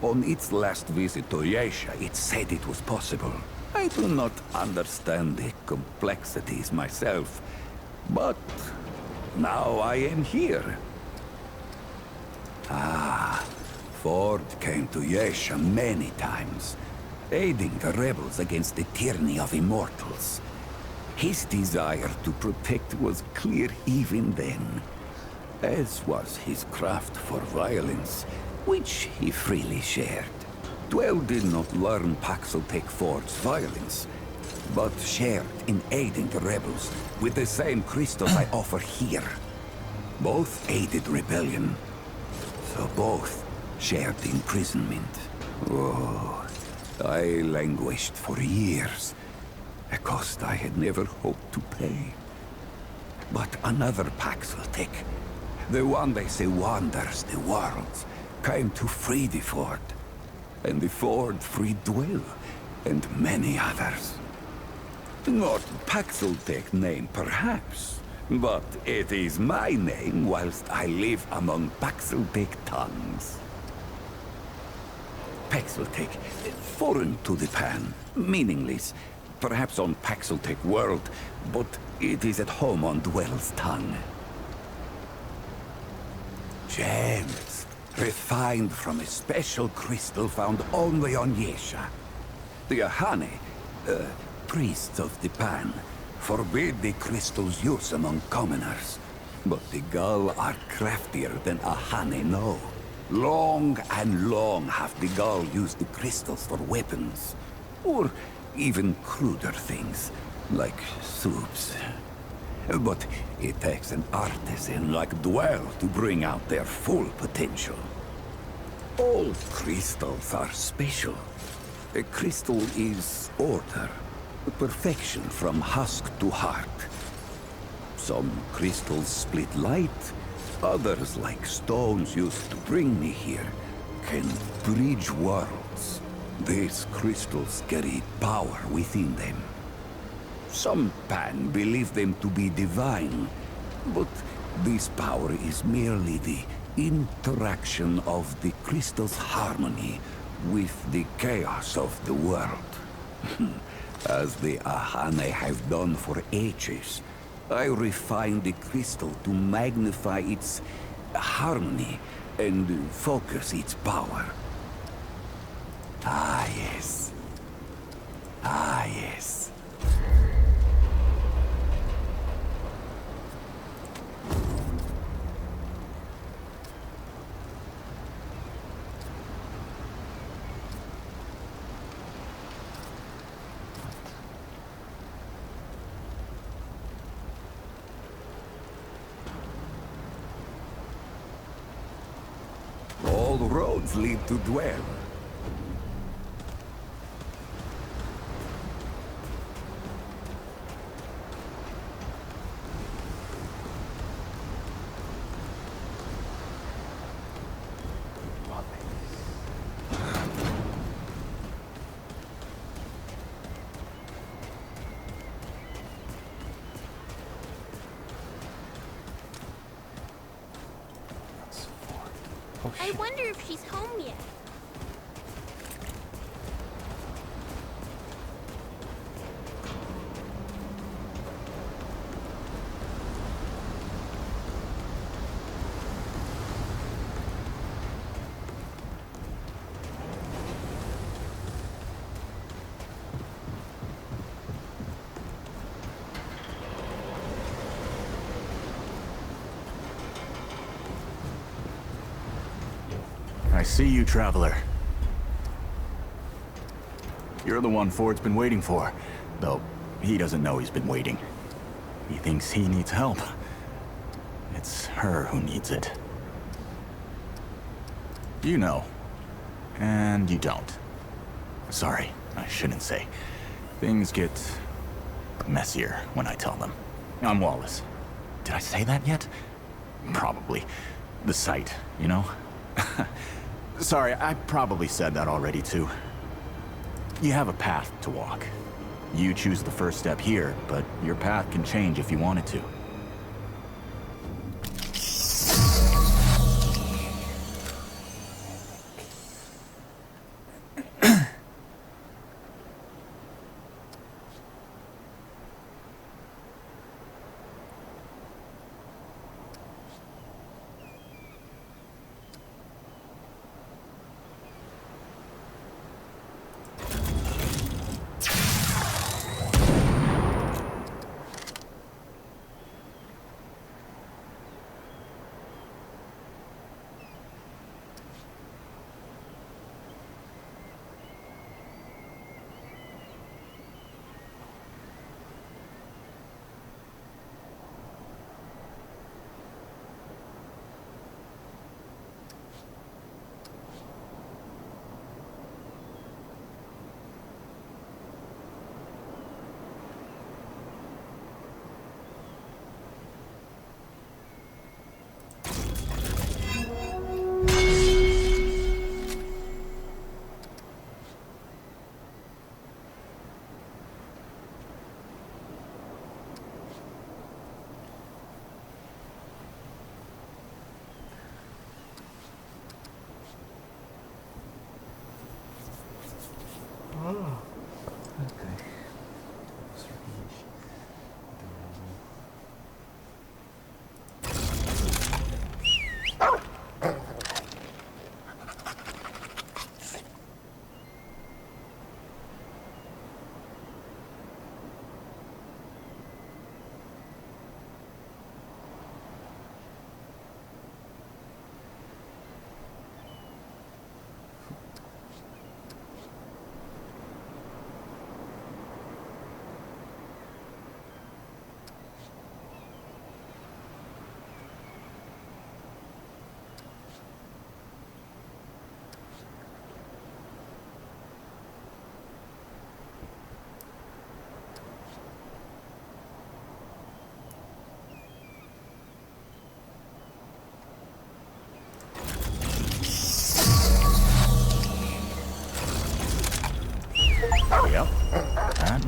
On its last visit to Yesha, it said it was possible. I do not understand the complexities myself, but now I am here. Ford came to Yesha many times, aiding the rebels against the tyranny of Immortals. His desire to protect was clear even then, as was his craft for violence, which he freely shared. Dwell did not learn Paxeltech Ford's violence, but shared in aiding the rebels with the same crystals I offer here. Both aided rebellion, so both shared imprisonment. Oh, I languished for years, a cost I had never hoped to pay. But another Paxeltech, the one they say wanders the worlds, came to free the Ford. And the Ford freed Dwell, and many others. Not Paxeltech name, perhaps, but it is my name whilst I live among Paxeltech tongues. Paxeltech, foreign to the Pan, meaningless, perhaps on Paxeltech world, but it is at home on Dwell's tongue. Gems, refined from a special crystal found only on Yesha. The Ahane, priests of the Pan, forbid the crystal's use among commoners. But the Gull are craftier than Ahane know. Long and long have the Gull used the crystals for weapons. Or even cruder things, like soups. But it takes an artisan like Dwell to bring out their full potential. All crystals are special. A crystal is order, perfection from husk to heart. Some crystals split light, others, like stones used to bring me here, can bridge worlds. These crystals carry power within them. Some Pan believe them to be divine, but this power is merely the interaction of the crystal's harmony with the chaos of the world. As the Ahane have done for ages, I refine the crystal to magnify its harmony and focus its power. Ah, yes. Ah, yes. All roads lead to Dwell. I wonder if she's home yet. I see you, traveler. You're the one Ford's been waiting for, though he doesn't know he's been waiting. He thinks he needs help. It's her who needs it. You know, and you don't. Sorry, I shouldn't say. Things get messier when I tell them. I'm Wallace. Did I say that yet? Probably. The site, you know? Sorry, I probably said that already too. You have a path to walk. You choose the first step here, but your path can change if you wanted to.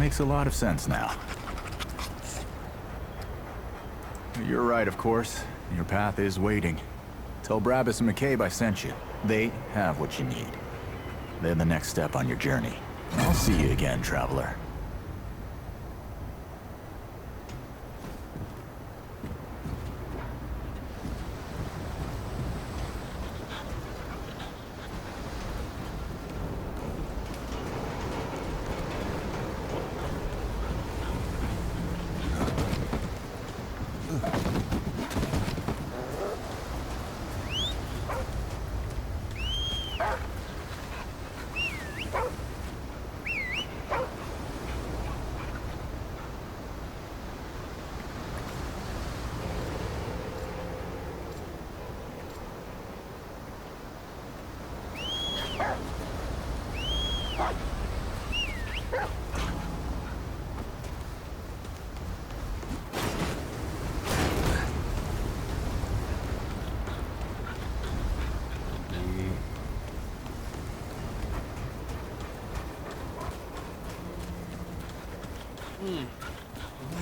Makes a lot of sense now. You're right, of course. Your path is waiting. Tell Brabus and McCabe I sent you. They have what you need. They're the next step on your journey. I'll see you again, traveler.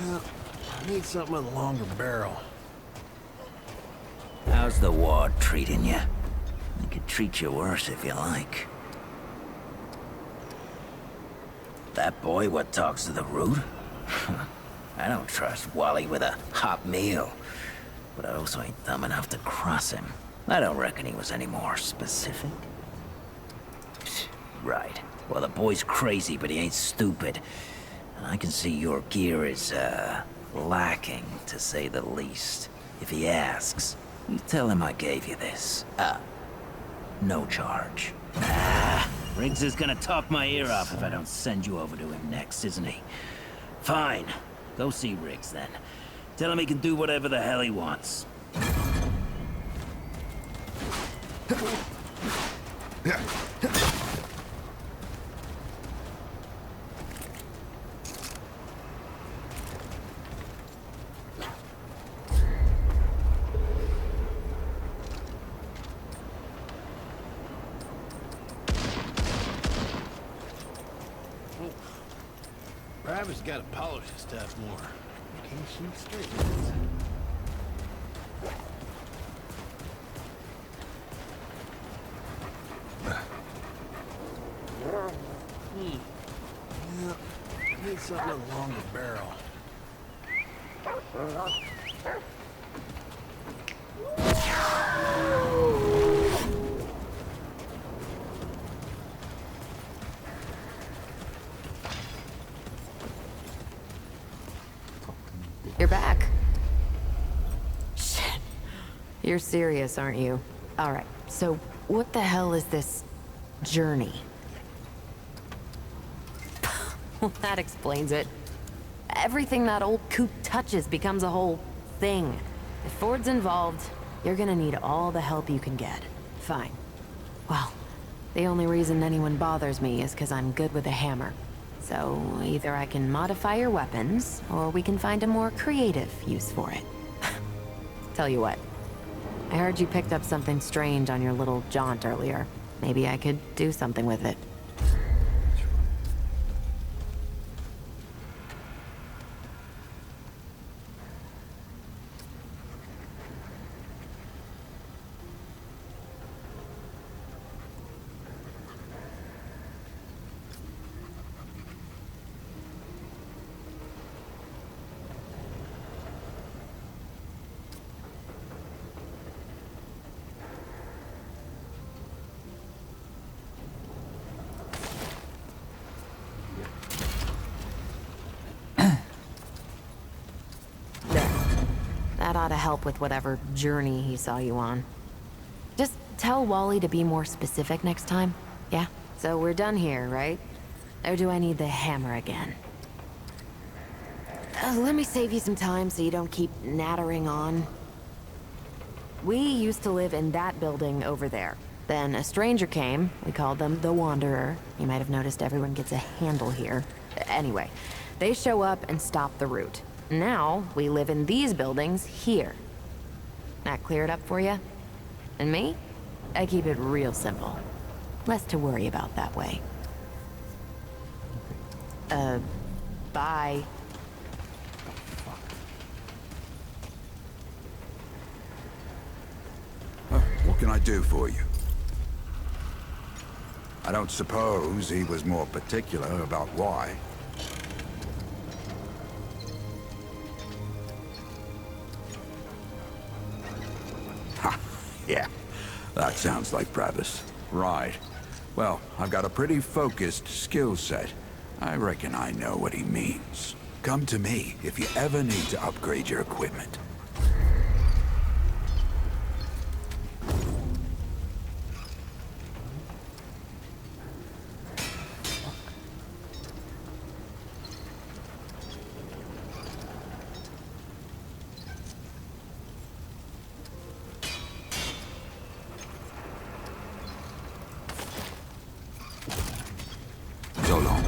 Well, I need something with a longer barrel. How's the ward treating you? I could treat you worse if you like. That boy what talks to the root? I don't trust Wally with a hot meal. But I also ain't dumb enough to cross him. I don't reckon he was any more specific. Right. Well, the boy's crazy, but he ain't stupid. And I can see your gear is, lacking, to say the least. If he asks, you tell him I gave you this. No charge. Riggs is gonna talk my ear off if I don't send you over to him next, isn't he? Fine. Go see Riggs, then. Tell him he can do whatever the hell he wants. Travis gotta polish his stuff more. Can't shoot straight. Yeah, I need something with a longer barrel. You're back. Shit. You're serious, aren't you? All right, so what the hell is this journey? Well, that explains it. Everything that old coot touches becomes a whole thing. If Ford's involved, you're gonna need all the help you can get. Fine. Well, the only reason anyone bothers me is because I'm good with a hammer. So either I can modify your weapons, or we can find a more creative use for it. Tell you what, I heard you picked up something strange on your little jaunt earlier. Maybe I could do something with it. That ought to help with whatever journey he saw you on. Just tell Wally to be more specific next time, yeah? So we're done here, right? Or do I need the hammer again? Let me save you some time so you don't keep nattering on. We used to live in that building over there. Then a stranger came. We called them the Wanderer. You might have noticed everyone gets a handle here. Anyway, they show up and stop the route. Now, we live in these buildings here. That clear it up for you? And me? I keep it real simple. Less to worry about that way. Bye. What can I do for you? I don't suppose he was more particular about why. Ha! Yeah, that sounds like Travis. Right. Well, I've got a pretty focused skill set. I reckon I know what he means. Come to me if you ever need to upgrade your equipment. So long.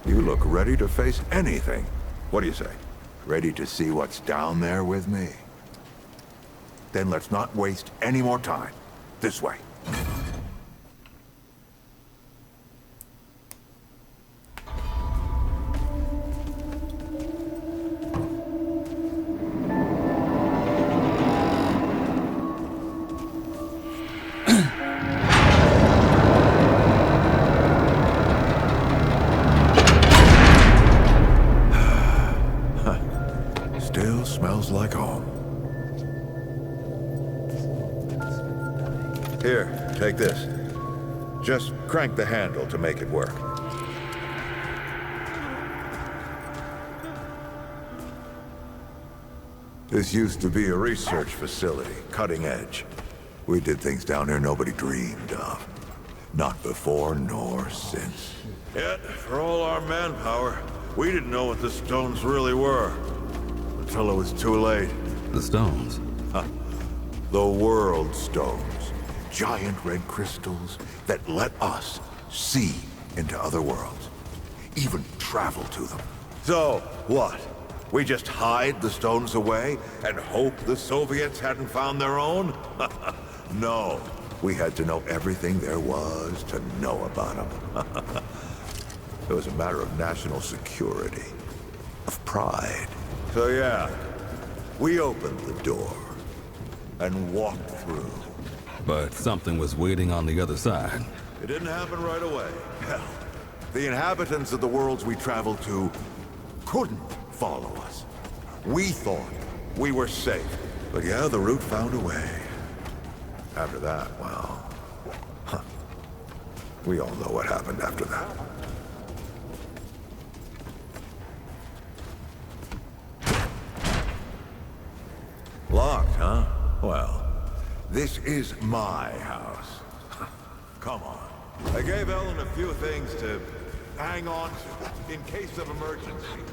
You look ready to face anything. What do you say? Ready to see what's down there with me? Then let's not waste any more time. This way. Still smells like home. Here, take this. Just crank the handle to make it work. This used to be a research facility, cutting edge. We did things down here nobody dreamed of. Not before nor since. Yet, for all our manpower, we didn't know what the stones really were. Until it was too late. The stones? Huh. The world stones. Giant red crystals that let us see into other worlds. Even travel to them. So, what? We just hide the stones away and hope the Soviets hadn't found their own? No. We had to know everything there was to know about them. It was a matter of national security. Of pride. So yeah, we opened the door and walked through. But something was waiting on the other side. It didn't happen right away. Hell, the inhabitants of the worlds we traveled to couldn't follow us. We thought we were safe. But yeah, the route found a way. After that, well, we all know what happened after that. Locked, huh? Well, this is my house. Come on. I gave Ellen a few things to hang on to in case of emergency.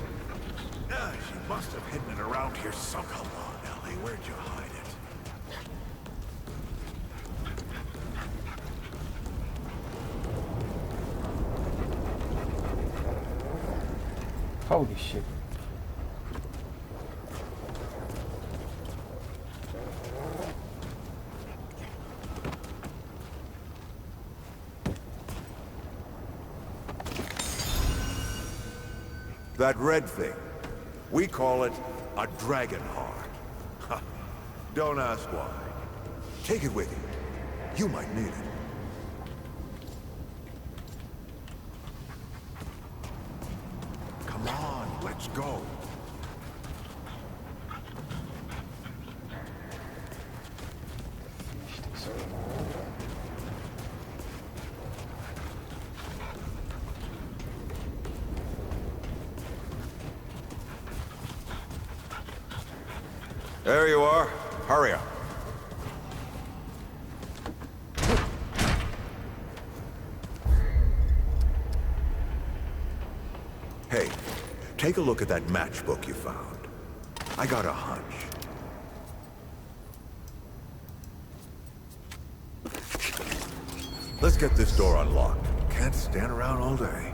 She must have hidden it around here somehow. Come on, Ellie, where'd you hide it? Holy shit. That red thing. We call it a dragon heart. Don't ask why. Take it with you. You might need it. Let's go. There you are. Hurry up. Hey, take a look at that matchbook you found. I got a hunch. Let's get this door unlocked. Can't stand around all day.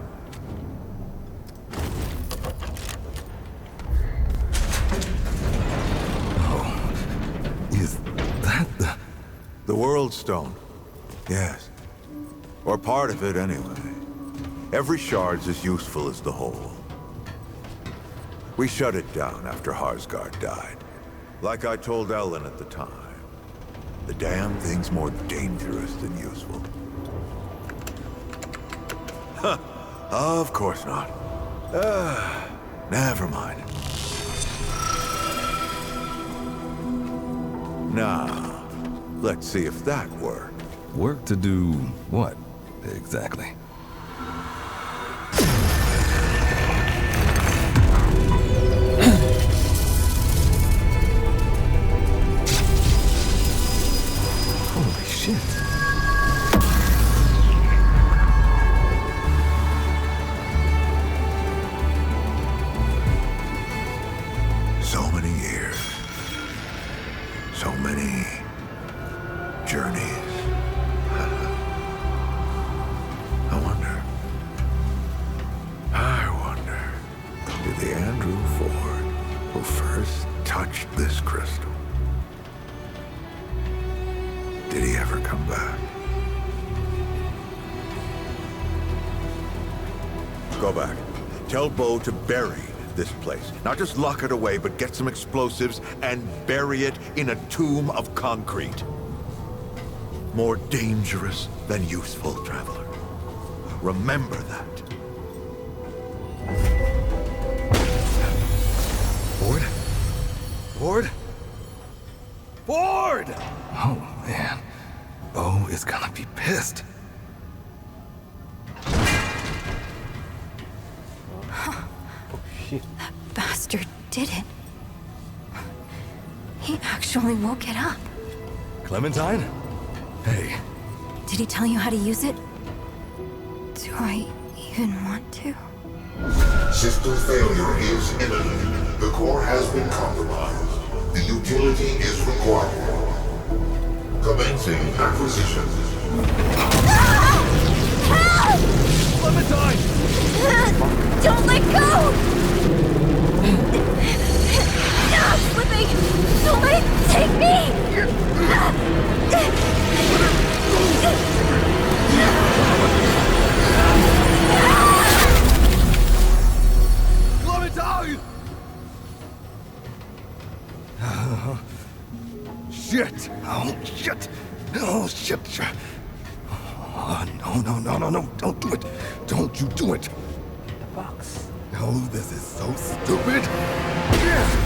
Is that the World Stone? Yes. Or part of it, anyway. Every shard's as useful as the whole. We shut it down after Harsgard died. Like I told Ellen at the time. The damn thing's more dangerous than useful. Huh. Of course not. Never mind. Now, let's see if that worked. Work to do what, exactly? Holy shit. So many years. So many journeys. I wonder, did the Andrew Ford who first touched this crystal, did he ever come back? Go back. Tell Bo to bury this place. Not just lock it away, but get some explosives and bury it in a tomb of concrete. More dangerous than useful, traveler. Remember that. Ford? Ford? Ford! Oh, man. Bo is gonna be pissed. Shit. That bastard did it. He actually woke it up. Clementine? Hey. Did he tell you how to use it? Do I even want to? System failure is imminent. The core has been compromised. The utility is required. Commencing acquisition. Help! Clementine! Don't let go! I'm slipping! Don't let it take me! Clementine! Shit! Oh, shit! Oh, shit! Oh, no, don't do it! Don't you do it! The box. No, this is so stupid! Yeah.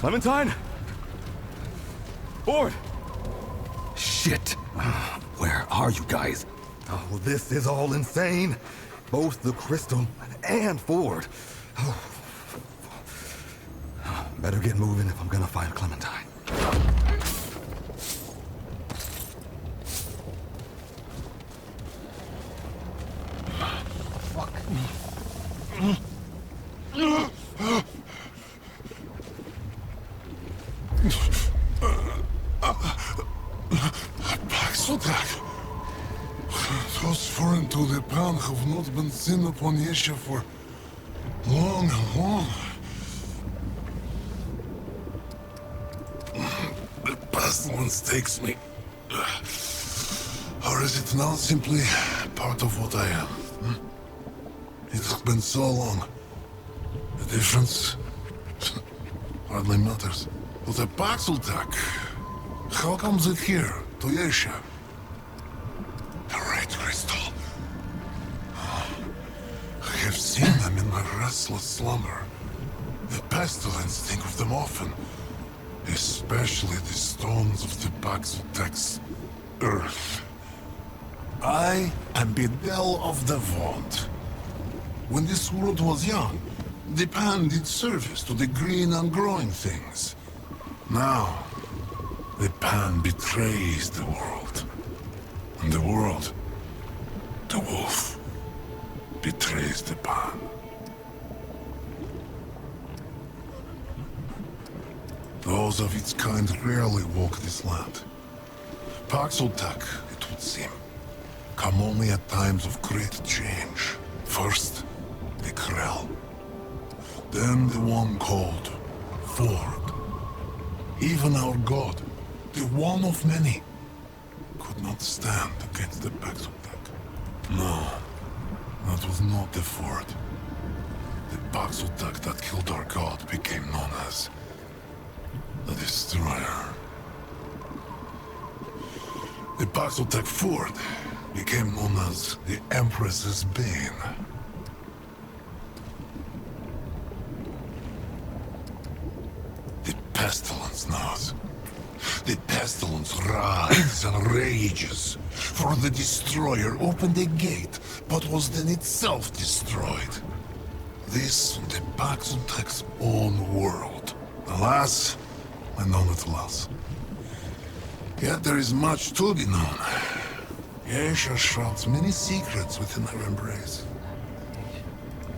Clementine? Ford! Shit! Where are you guys? Oh, this is all insane. Both the Crystal and Ford. Oh. Better get moving if I'm gonna find Clementine. Fuck. Paxotak. Those foreign to the pound have not been seen upon Yesha for long and long. The pestilence takes me. Or is it now simply part of what I am? It has been so long. The difference hardly matters. But the Paxotak, how comes it here, to Yesha? The Red Crystal. I have seen them in my restless slumber. The pestilence think of them often. Especially the stones of the Paxotak's earth. I am Bedel of the Vault. When this world was young, the pan did service to the green and growing things. Now, the pan betrays the world. And the world, the wolf, betrays the pan. Those of its kind rarely walk this land. Paxotak, it would seem, come only at times of great change. First, the Krell. Then the one called Ford. Even our god, the one of many, could not stand against the Paxotak. No, that was not the Ford. The Paxotak that killed our god became known as the Destroyer. The Paxotak Ford became known as the Empress's Bane. The pestilence knows. The pestilence writhes and rages, for the Destroyer opened a gate, but was then itself destroyed. This the Paxotak's own world. Alas, I know little else. Yet there is much to be known. Yesha shrouds many secrets within her embrace.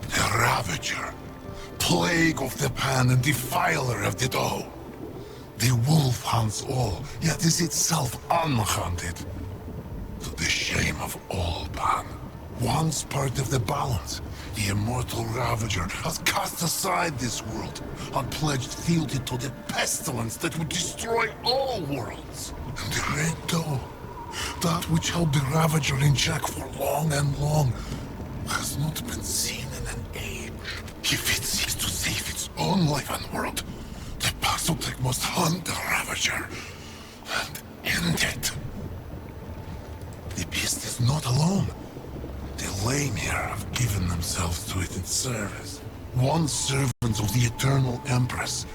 The Ravager, plague of the pan and defiler of the dough. The wolf hunts all, yet is itself unhunted. To the shame of all pan. Once part of the balance, the immortal Ravager has cast aside this world and pledged fealty to the pestilence that would destroy all worlds. And the Red Doe, that which held the Ravager in check for long and long, has not been seen in an age. If it seeks to save its own life and world, the Paxotak must hunt the Ravager and end it. The beast is not alone. The Lamir have given themselves to it in service. Once servants of the Eternal Empress,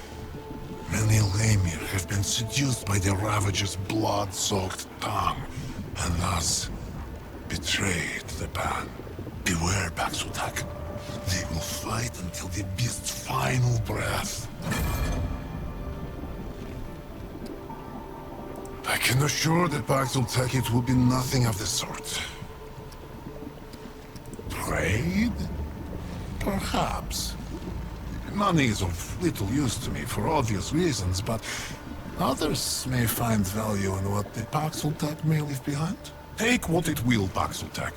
many Lamir have been seduced by the Ravager's blood-soaked tongue, and thus betrayed the ban. Beware, Paxotak. They will fight until the beast's final breath. I can assure the Paxotak it will be nothing of the sort. Trade? Perhaps. Money is of little use to me for obvious reasons, but others may find value in what the Paxotak may leave behind. Take what it will, Paxotak,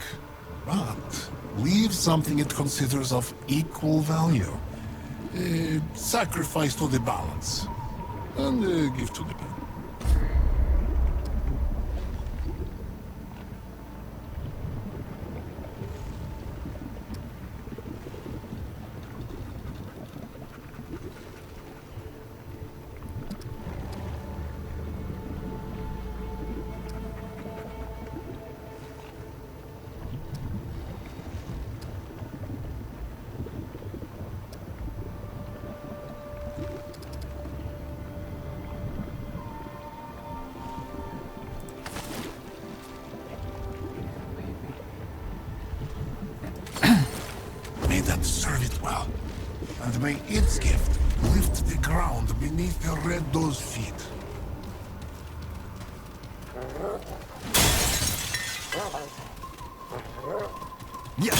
but leave something it considers of equal value. Sacrifice to the balance, and give to the people. and may its gift lift the ground beneath your red doe's feet. Yeah.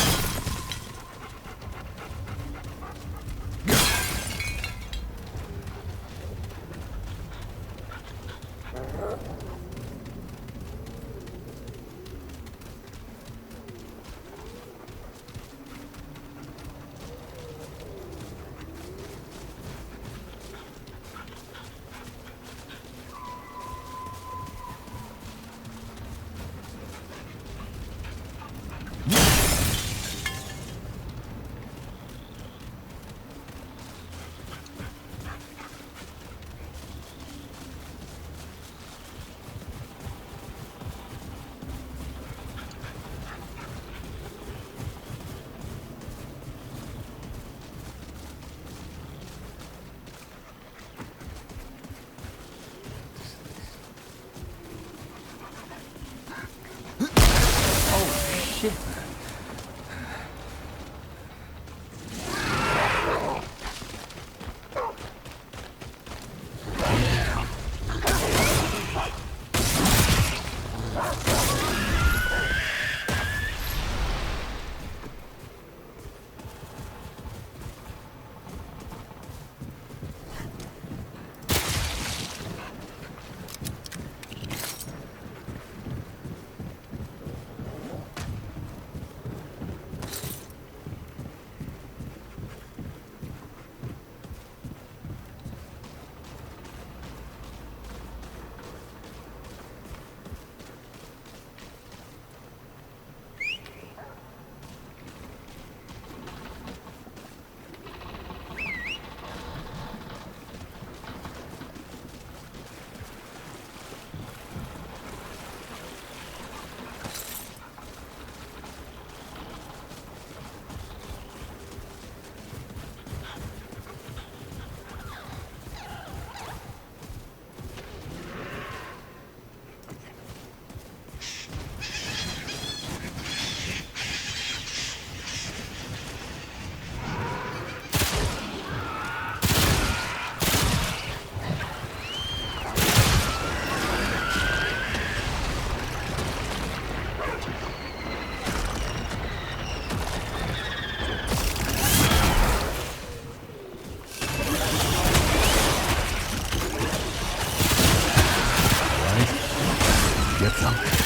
Shit. Get some.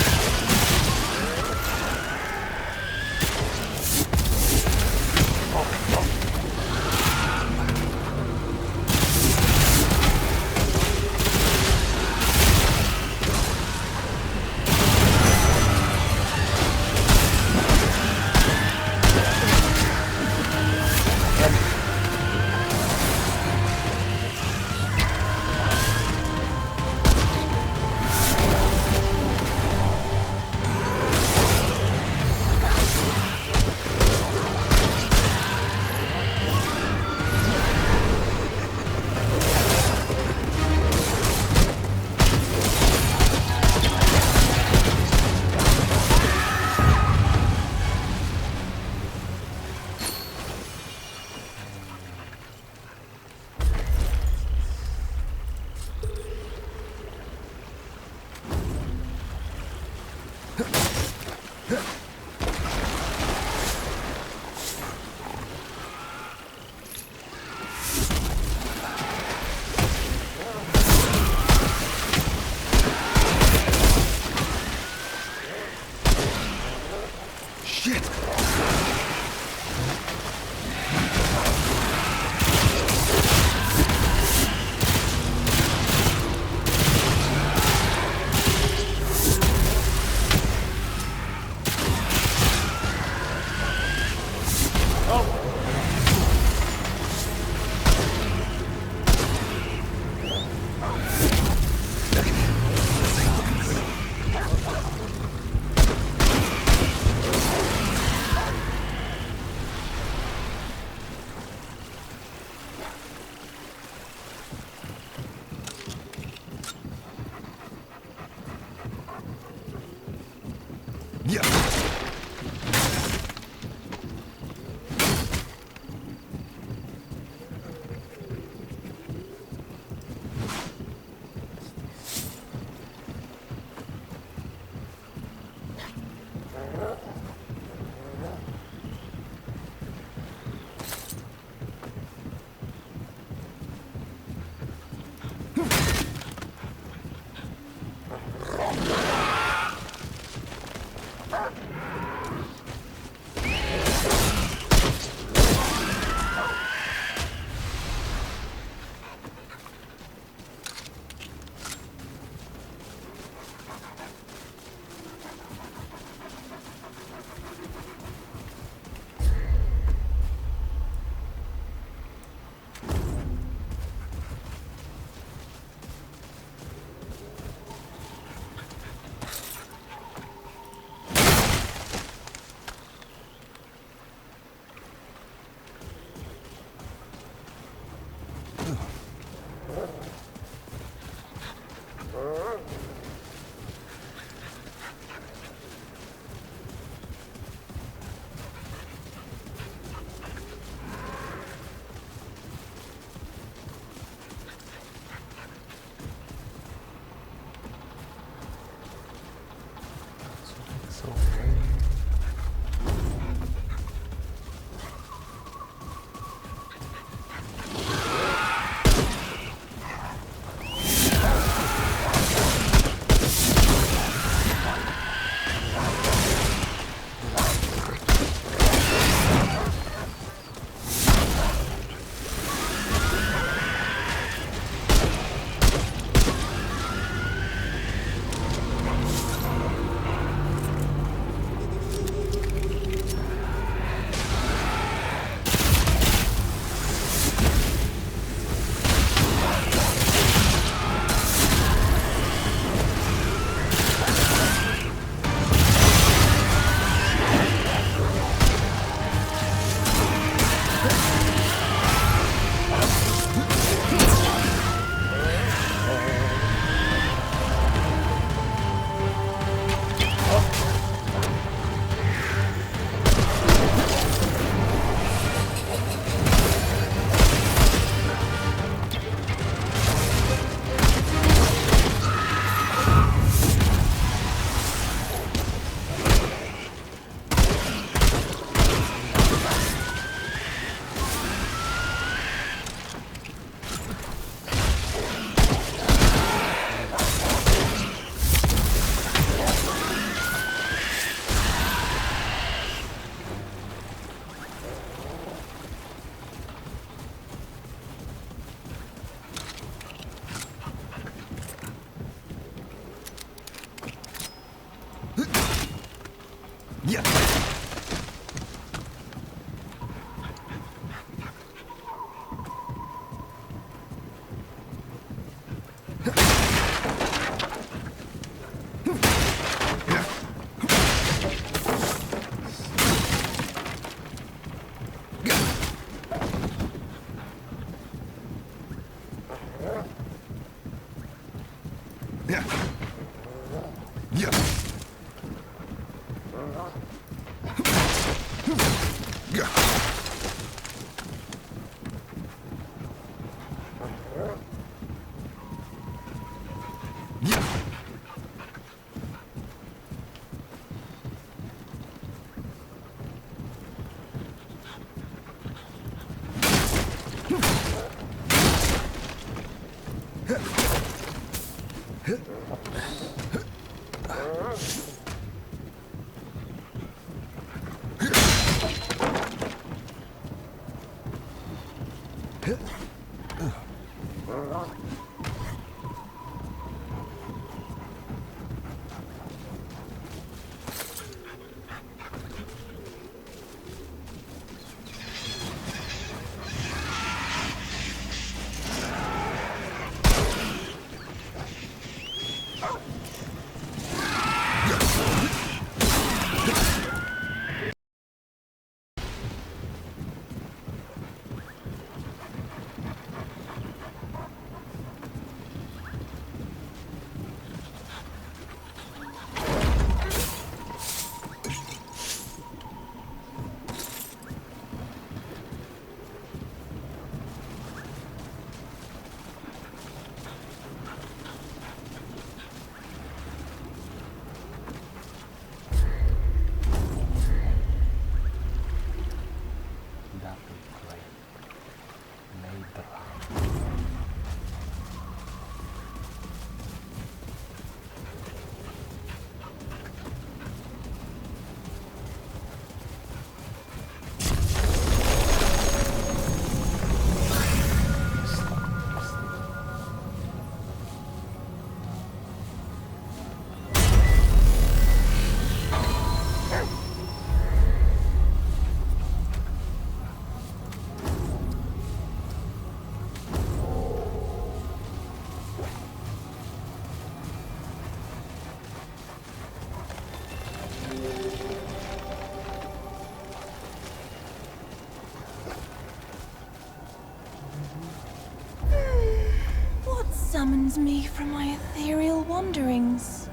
Summons me from my ethereal wanderings.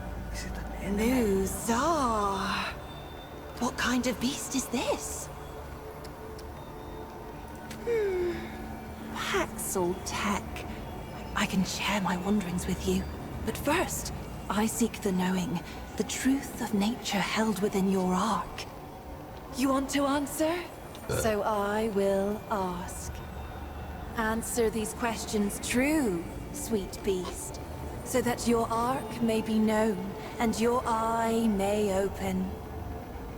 Luzar. What kind of beast is this? Paxel Tech. I can share my wanderings with you. But first, I seek the knowing, the truth of nature held within your ark. You want to answer? So I will ask. Answer these questions true, sweet beast, so that your ark may be known and your eye may open.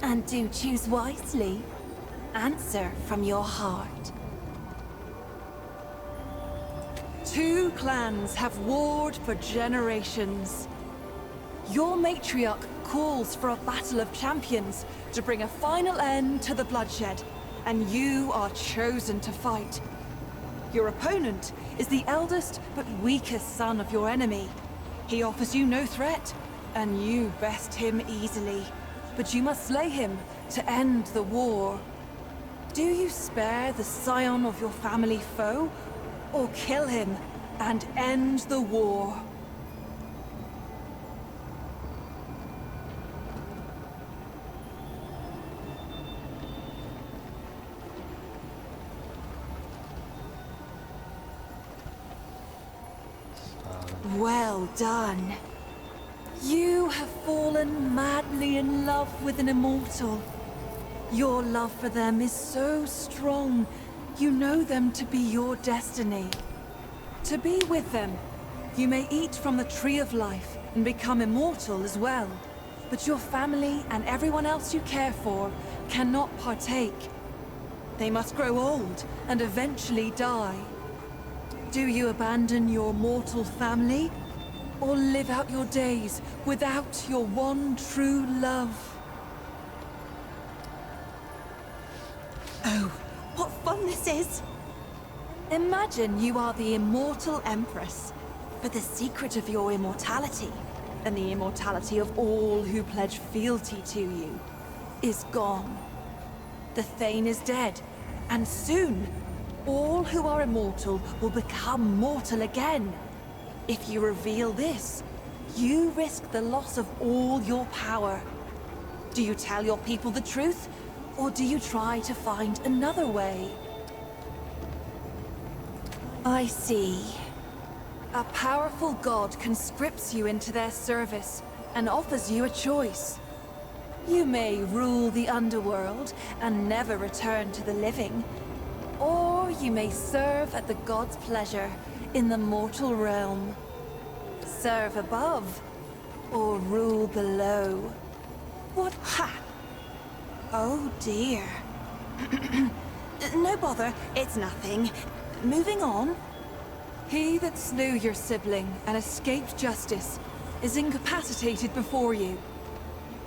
And do choose wisely. Answer from your heart. 2 clans have warred for generations. Your matriarch calls for a battle of champions to bring a final end to the bloodshed, and you are chosen to fight. Your opponent is the eldest but weakest son of your enemy. He offers you no threat, and you best him easily. But you must slay him to end the war. Do you spare the scion of your family foe, or kill him and end the war? Well done. You have fallen madly in love with an immortal. Your love for them is so strong, you know them to be your destiny. To be with them, you may eat from the tree of life and become immortal as well. But your family and everyone else you care for cannot partake. They must grow old and eventually die. Do you abandon your mortal family, or live out your days without your one true love? Oh, what fun this is! Imagine you are the immortal Empress, but the secret of your immortality, and the immortality of all who pledge fealty to you, is gone. The Thane is dead, and soon, all who are immortal will become mortal again. If you reveal this, you risk the loss of all your power. Do you tell your people the truth, or do you try to find another way? I see. A powerful god conscripts you into their service and offers you a choice. You may rule the underworld and never return to the living, or you may serve at the god's pleasure in the mortal realm. Serve above, or rule below. What? Ha! Oh dear. No bother, it's nothing. Moving on. He that slew your sibling and escaped justice is incapacitated before you.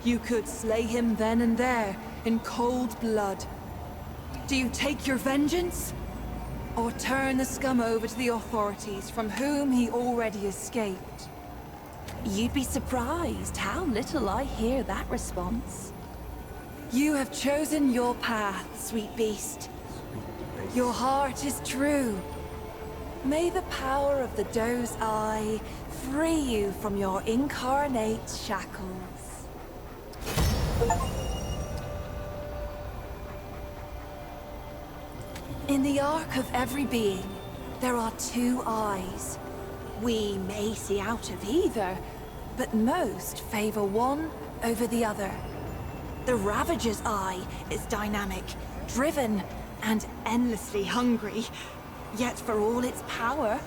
You could slay him then and there, in cold blood. Do you take your vengeance? Or turn the scum over to the authorities from whom he already escaped? You'd be surprised how little I hear that response. You have chosen your path, sweet beast. Your heart is true. May the power of the Doe's Eye free you from your incarnate shackles. In the arc of every being, there are two eyes. We may see out of either, but most favor one over the other. The Ravager's eye is dynamic, driven, and endlessly hungry. Yet for all its power,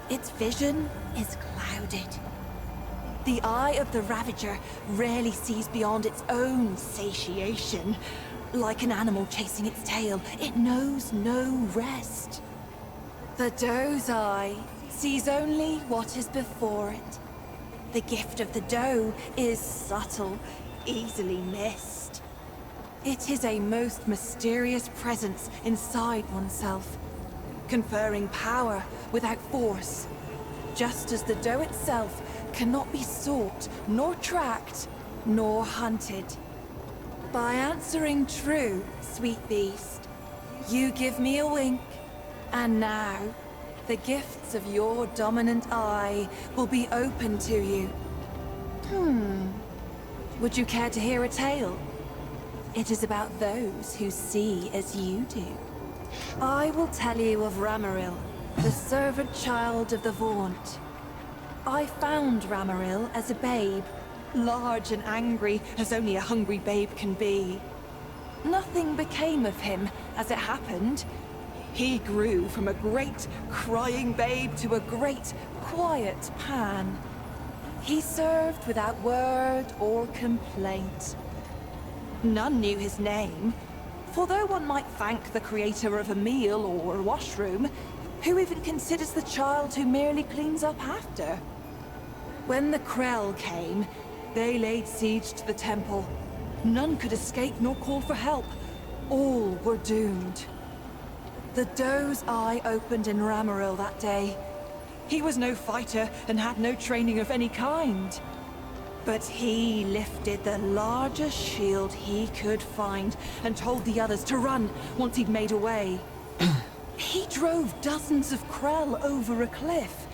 its vision is clouded. The eye of the Ravager rarely sees beyond its own satiation. Like an animal chasing its tail, it knows no rest. The Doe's Eye sees only what is before it. The gift of the Doe is subtle, easily missed. It is a most mysterious presence inside oneself, conferring power without force, just as the Doe itself cannot be sought, nor tracked, nor hunted. By answering true, sweet beast, you give me a wink, and now, the gifts of your dominant eye will be open to you. Would you care to hear a tale? It is about those who see as you do. I will tell you of Ramaril, the servant child of the Vaunt. I found Ramaril as a babe, large and angry as only a hungry babe can be. Nothing became of him as it happened. He grew from a great, crying babe to a great, quiet Pan. He served without word or complaint. None knew his name, for though one might thank the creator of a meal or a washroom, who even considers the child who merely cleans up after? When the Krell came, they laid siege to the temple. None could escape nor call for help. All were doomed. The Doe's Eye opened in Ramaril that day. He was no fighter and had no training of any kind. But he lifted the largest shield he could find and told the others to run once he'd made away. He drove dozens of Krell over a cliff,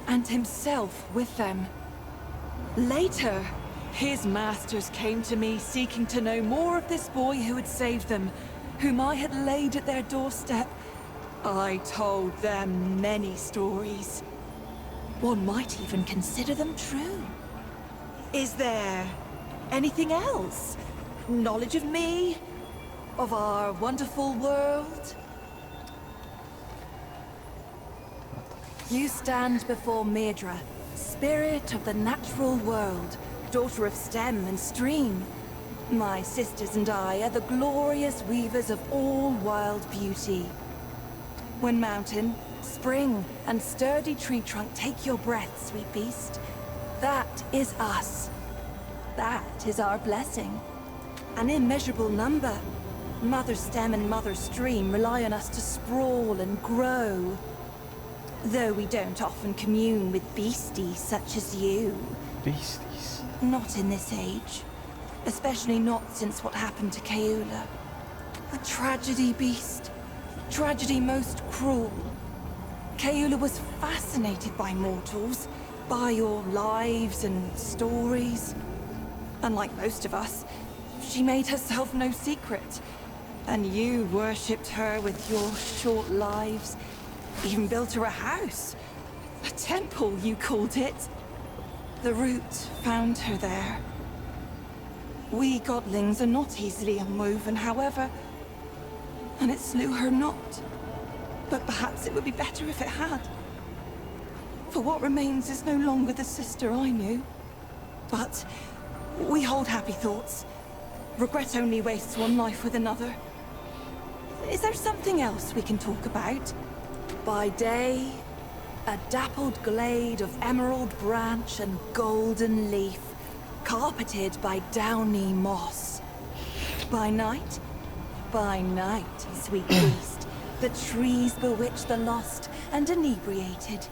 and himself with them. Later, his masters came to me seeking to know more of this boy who had saved them, whom I had laid at their doorstep. I told them many stories. One might even consider them true. Is there anything else? Knowledge of me? Of our wonderful world? You stand before Medra, spirit of the natural world, daughter of stem and stream. My sisters and I are the glorious weavers of all wild beauty. When mountain, spring, and sturdy tree trunk take your breath, sweet beast, that is us. That is our blessing. An immeasurable number. Mother stem and mother stream rely on us to sprawl and grow. Though we don't often commune with beasties such as you. Beasties? Not in this age. Especially not since what happened to Keula. A tragedy, beast. Tragedy most cruel. Keula was fascinated by mortals, by your lives and stories. Unlike most of us, she made herself no secret. And you worshipped her with your short lives. Even built her a house. A temple, you called it. The root found her there. We godlings are not easily unwoven, however, and it slew her not. But perhaps it would be better if it had. For what remains is no longer the sister I knew. But we hold happy thoughts. Regret only wastes one life with another. Is there something else we can talk about? By day, a dappled glade of emerald branch and golden leaf, carpeted by downy moss. By night, sweet beast, the trees bewitch the lost and inebriated.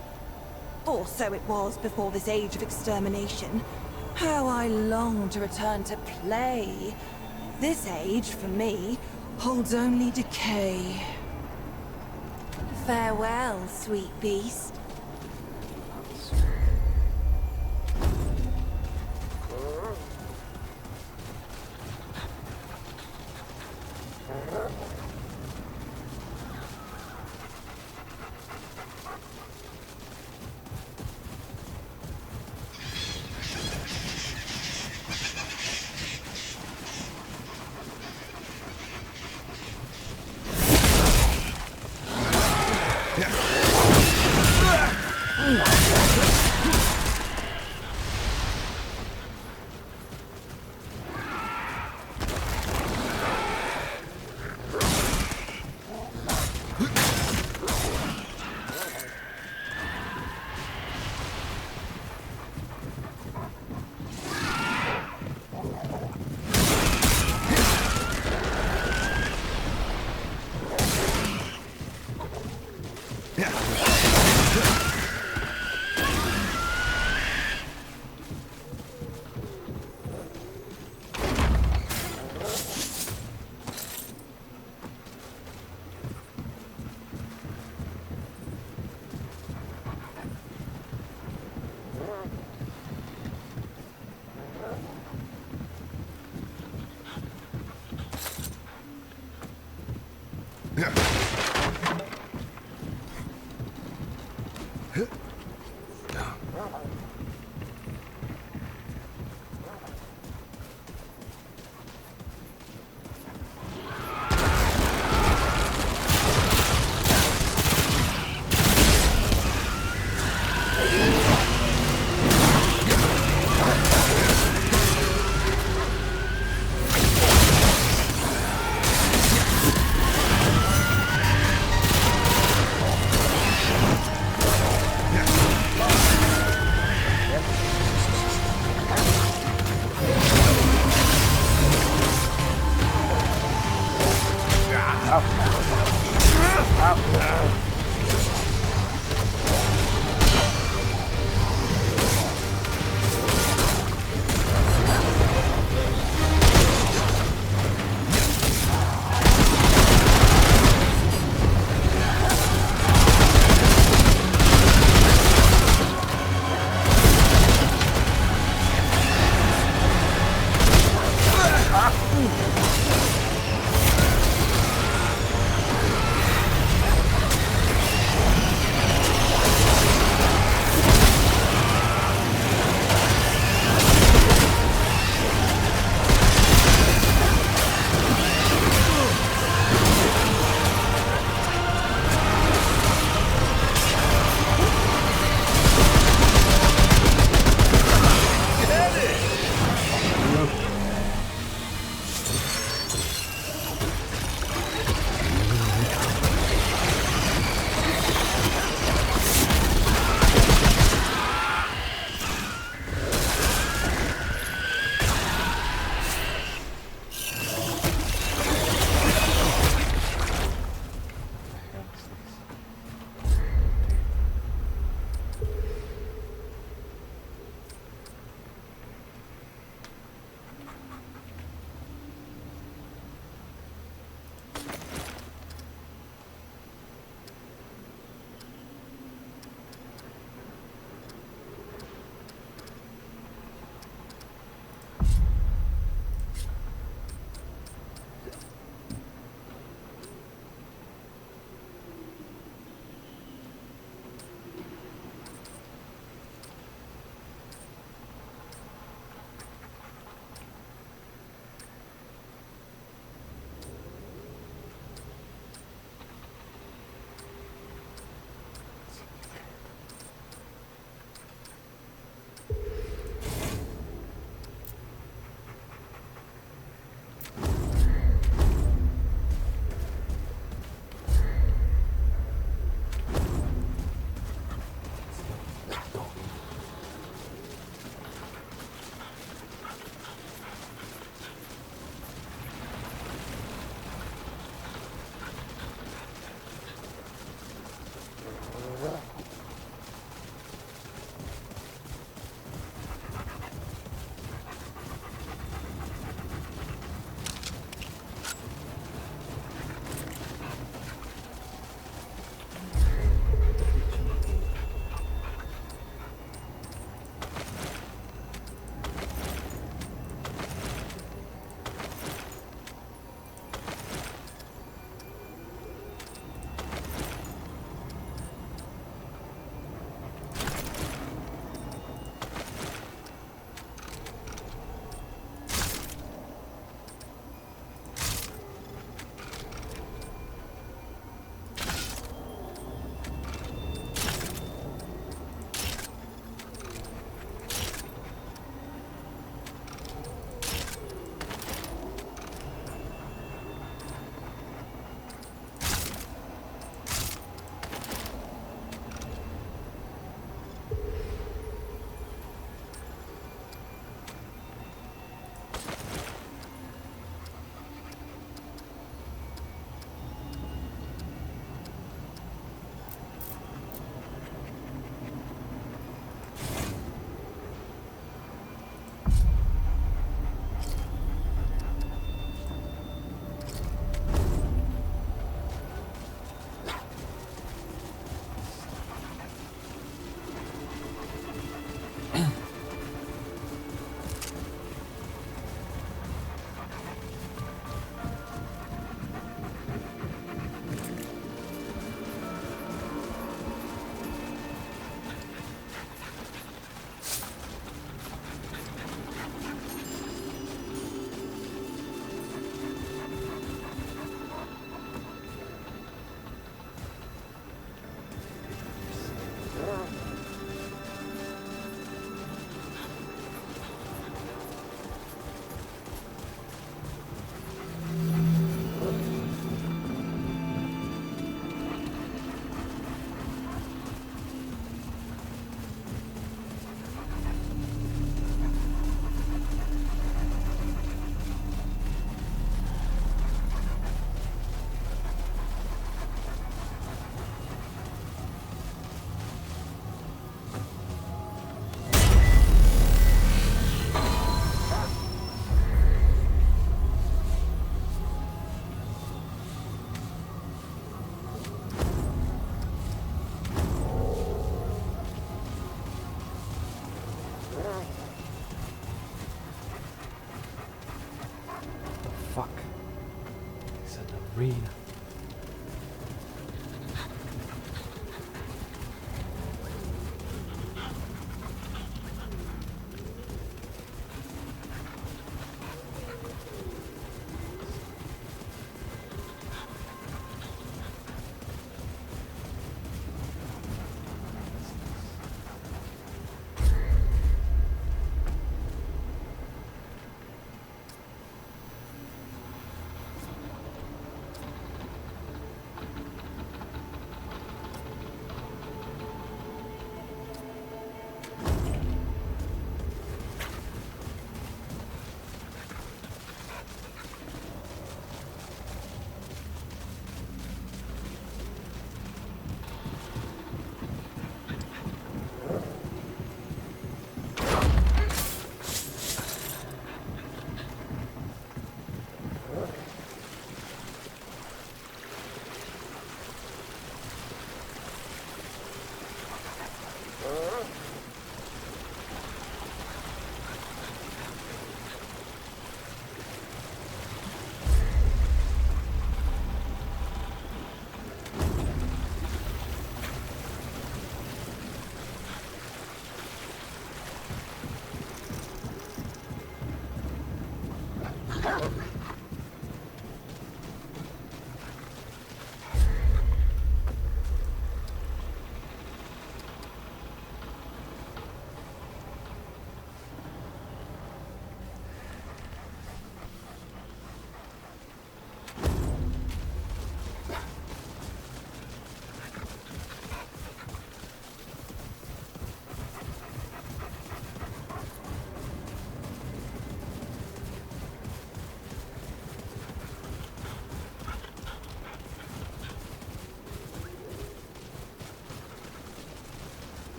Or so it was before this age of extermination. How I long to return to play. This age, for me, holds only decay. Farewell, sweet beast.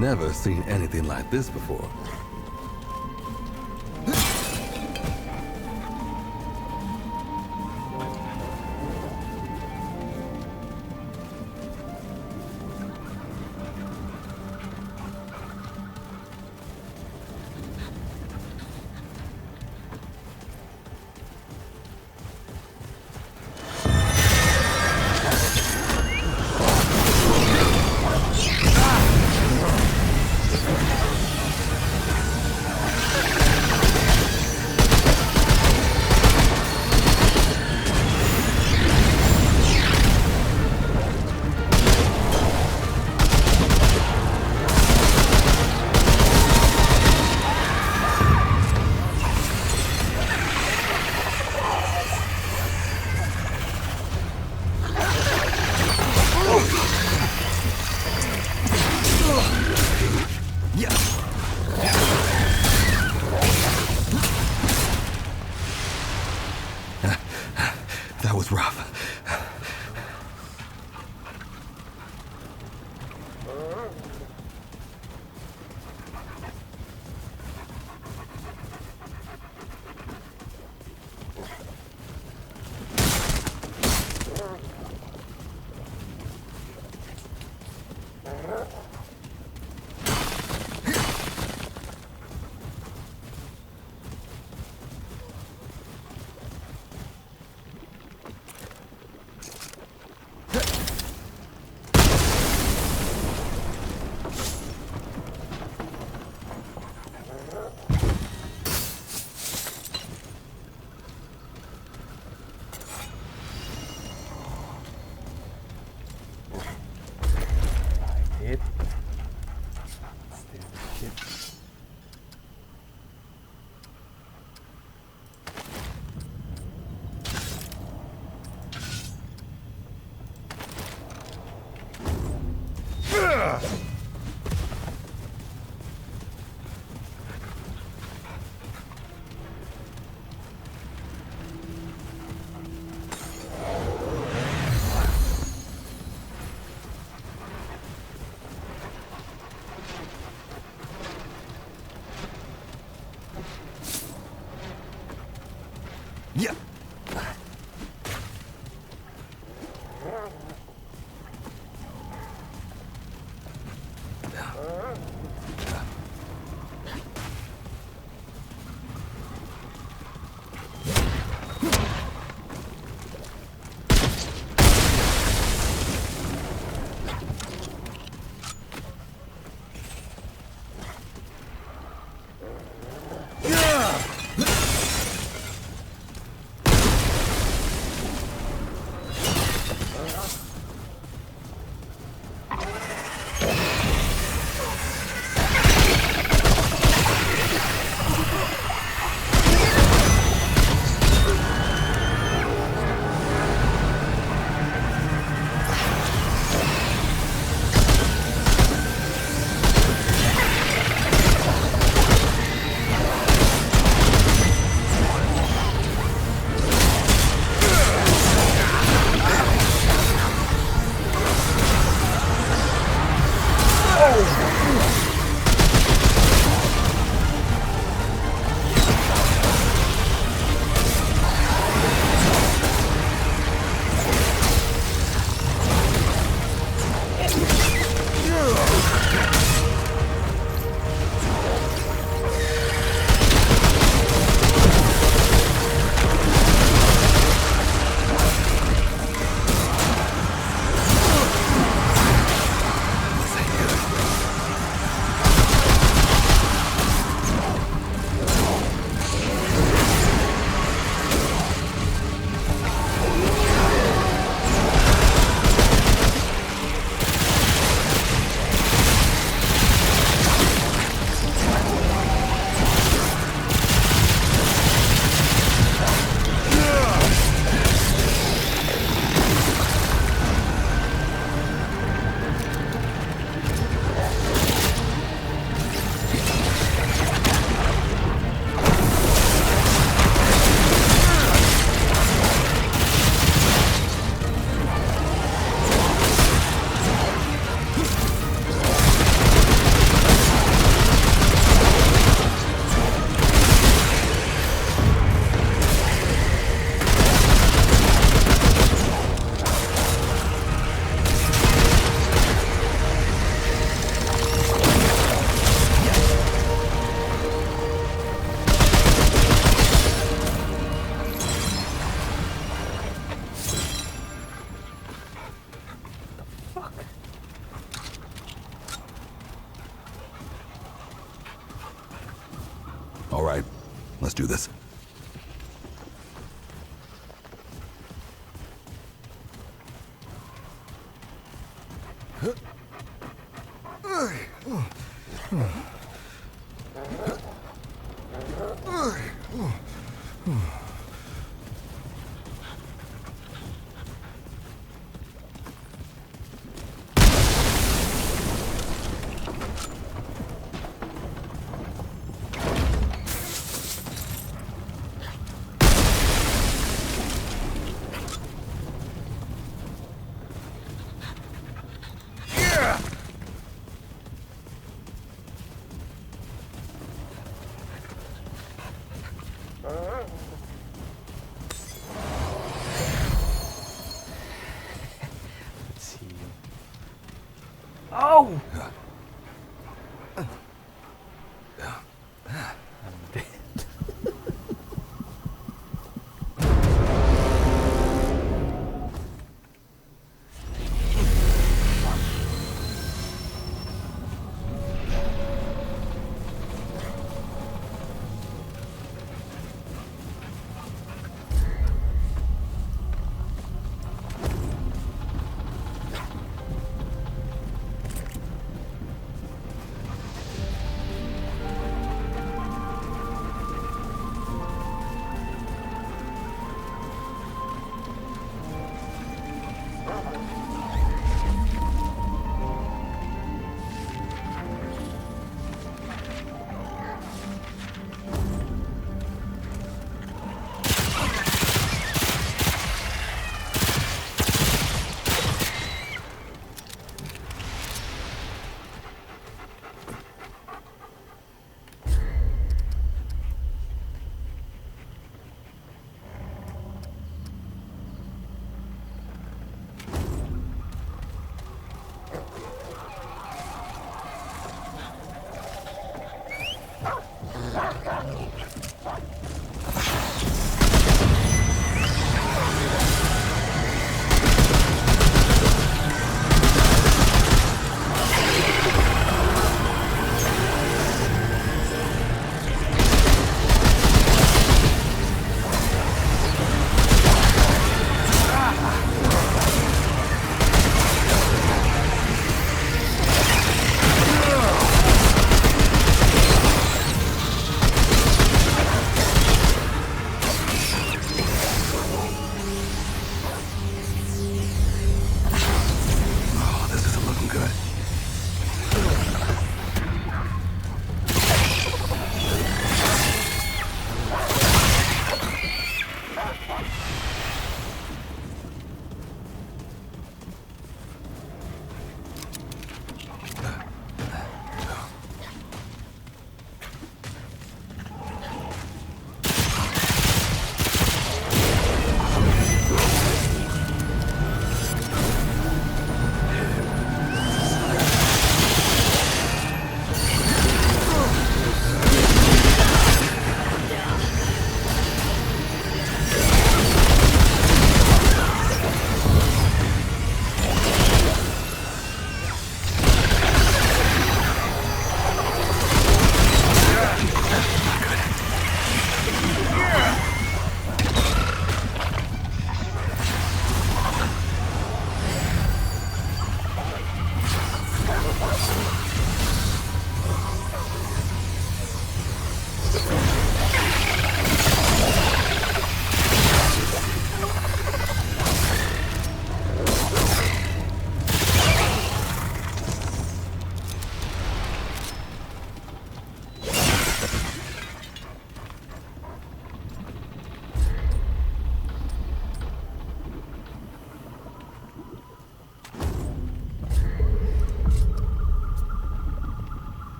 Never seen anything like this before. That was rough. Yeah. All right, let's do this. Let's see. Oh! I'm dead.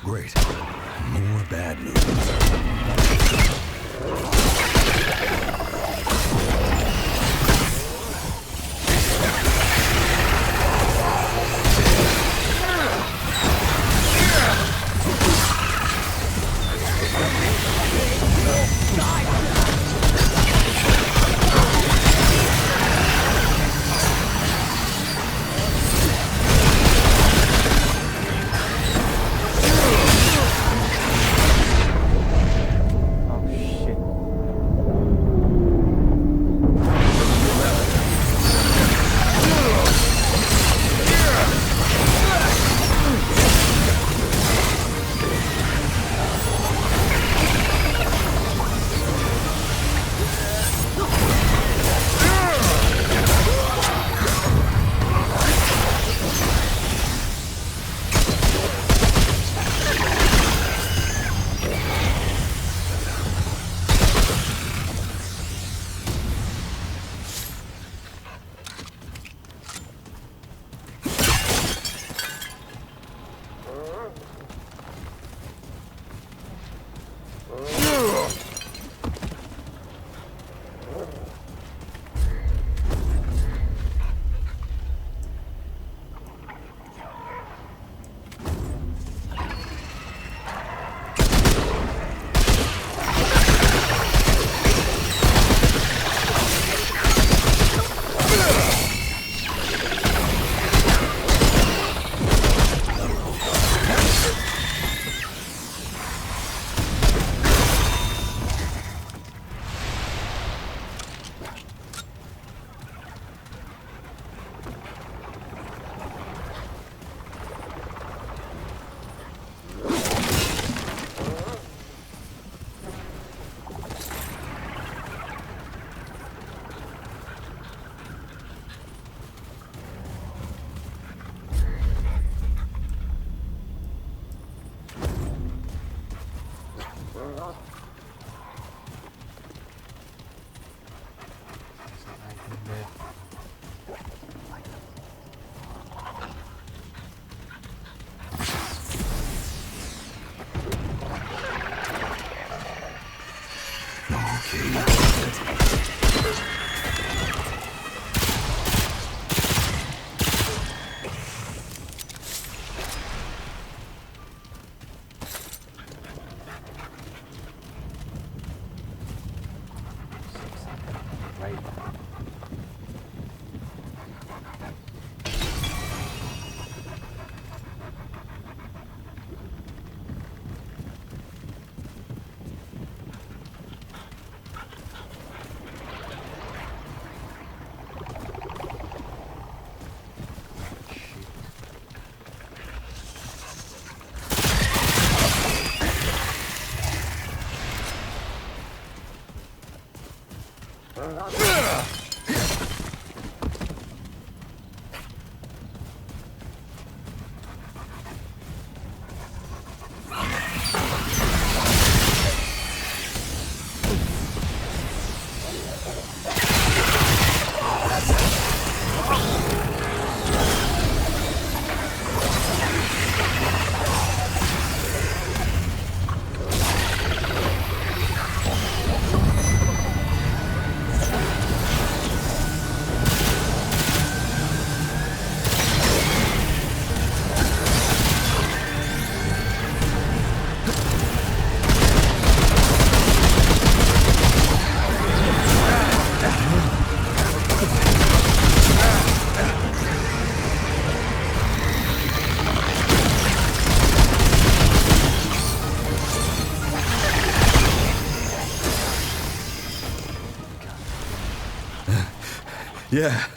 Great. More bad news. Yeah.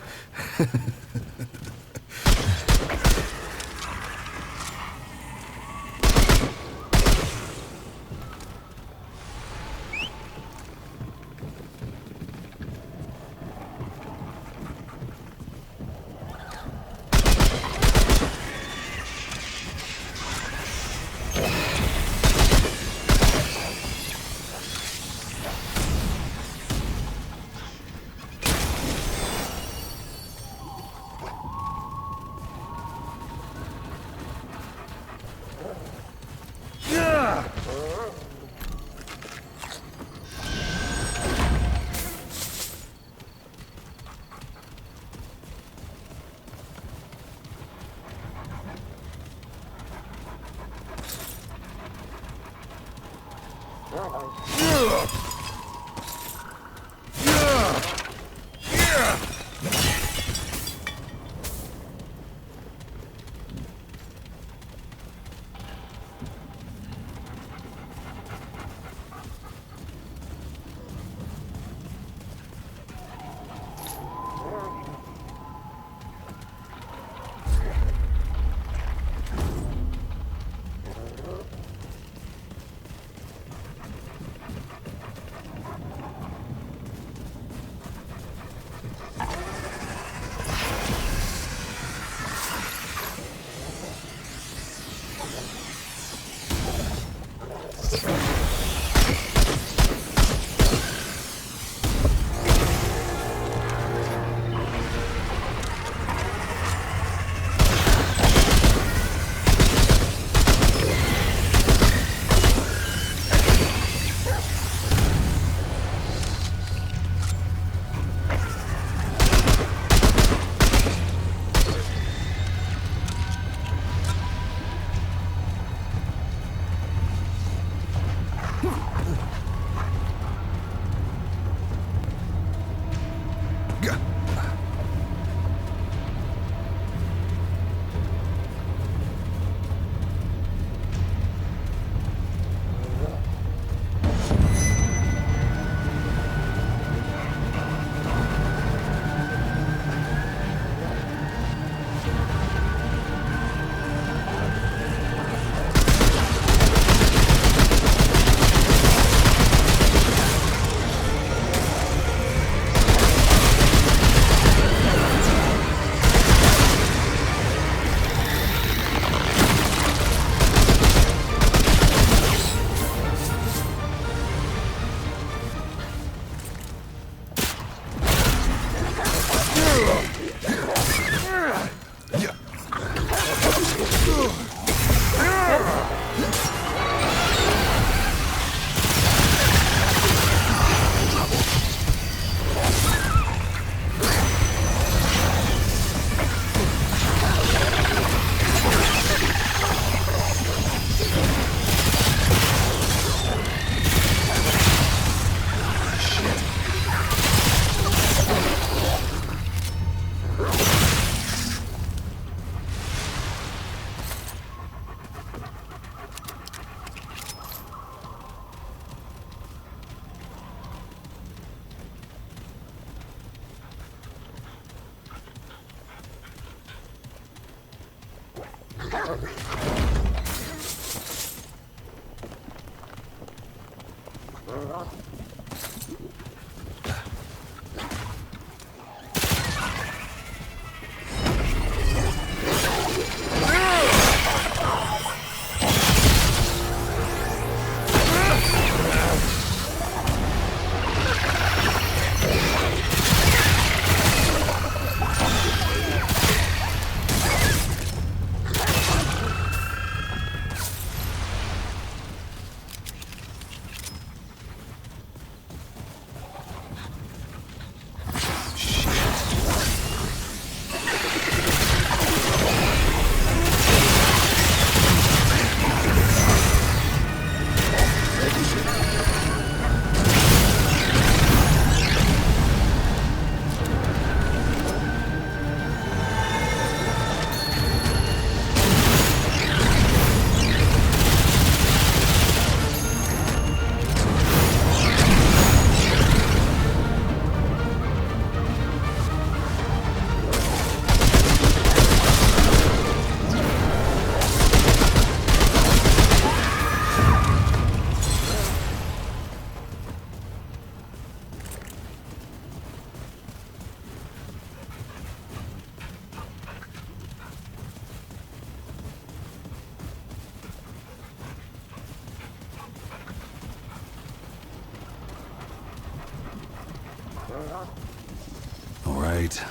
All right.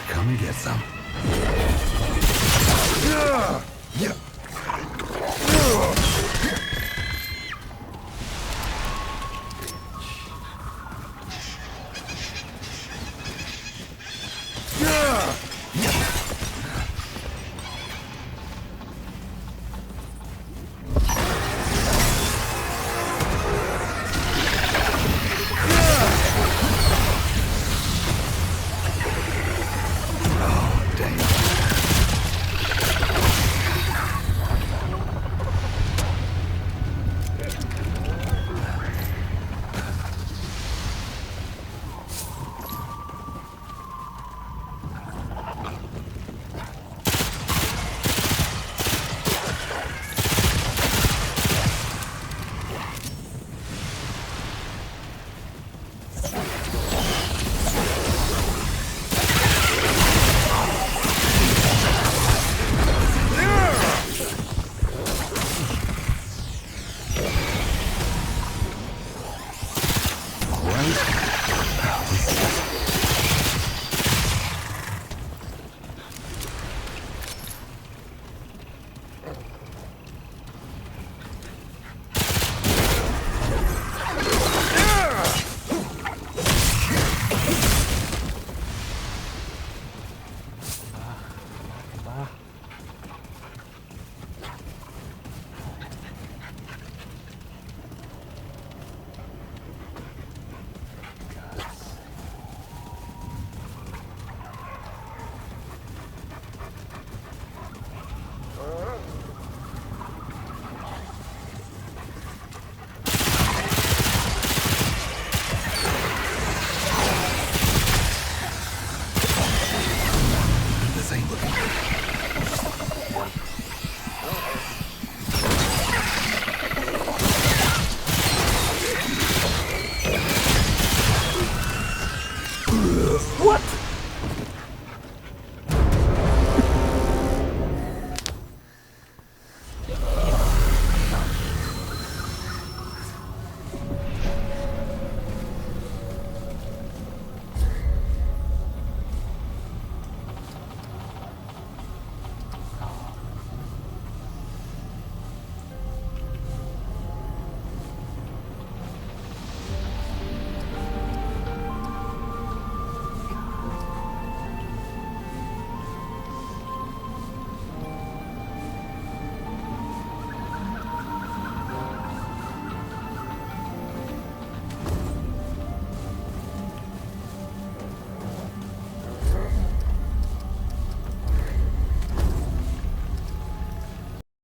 Come and get some. Yeah.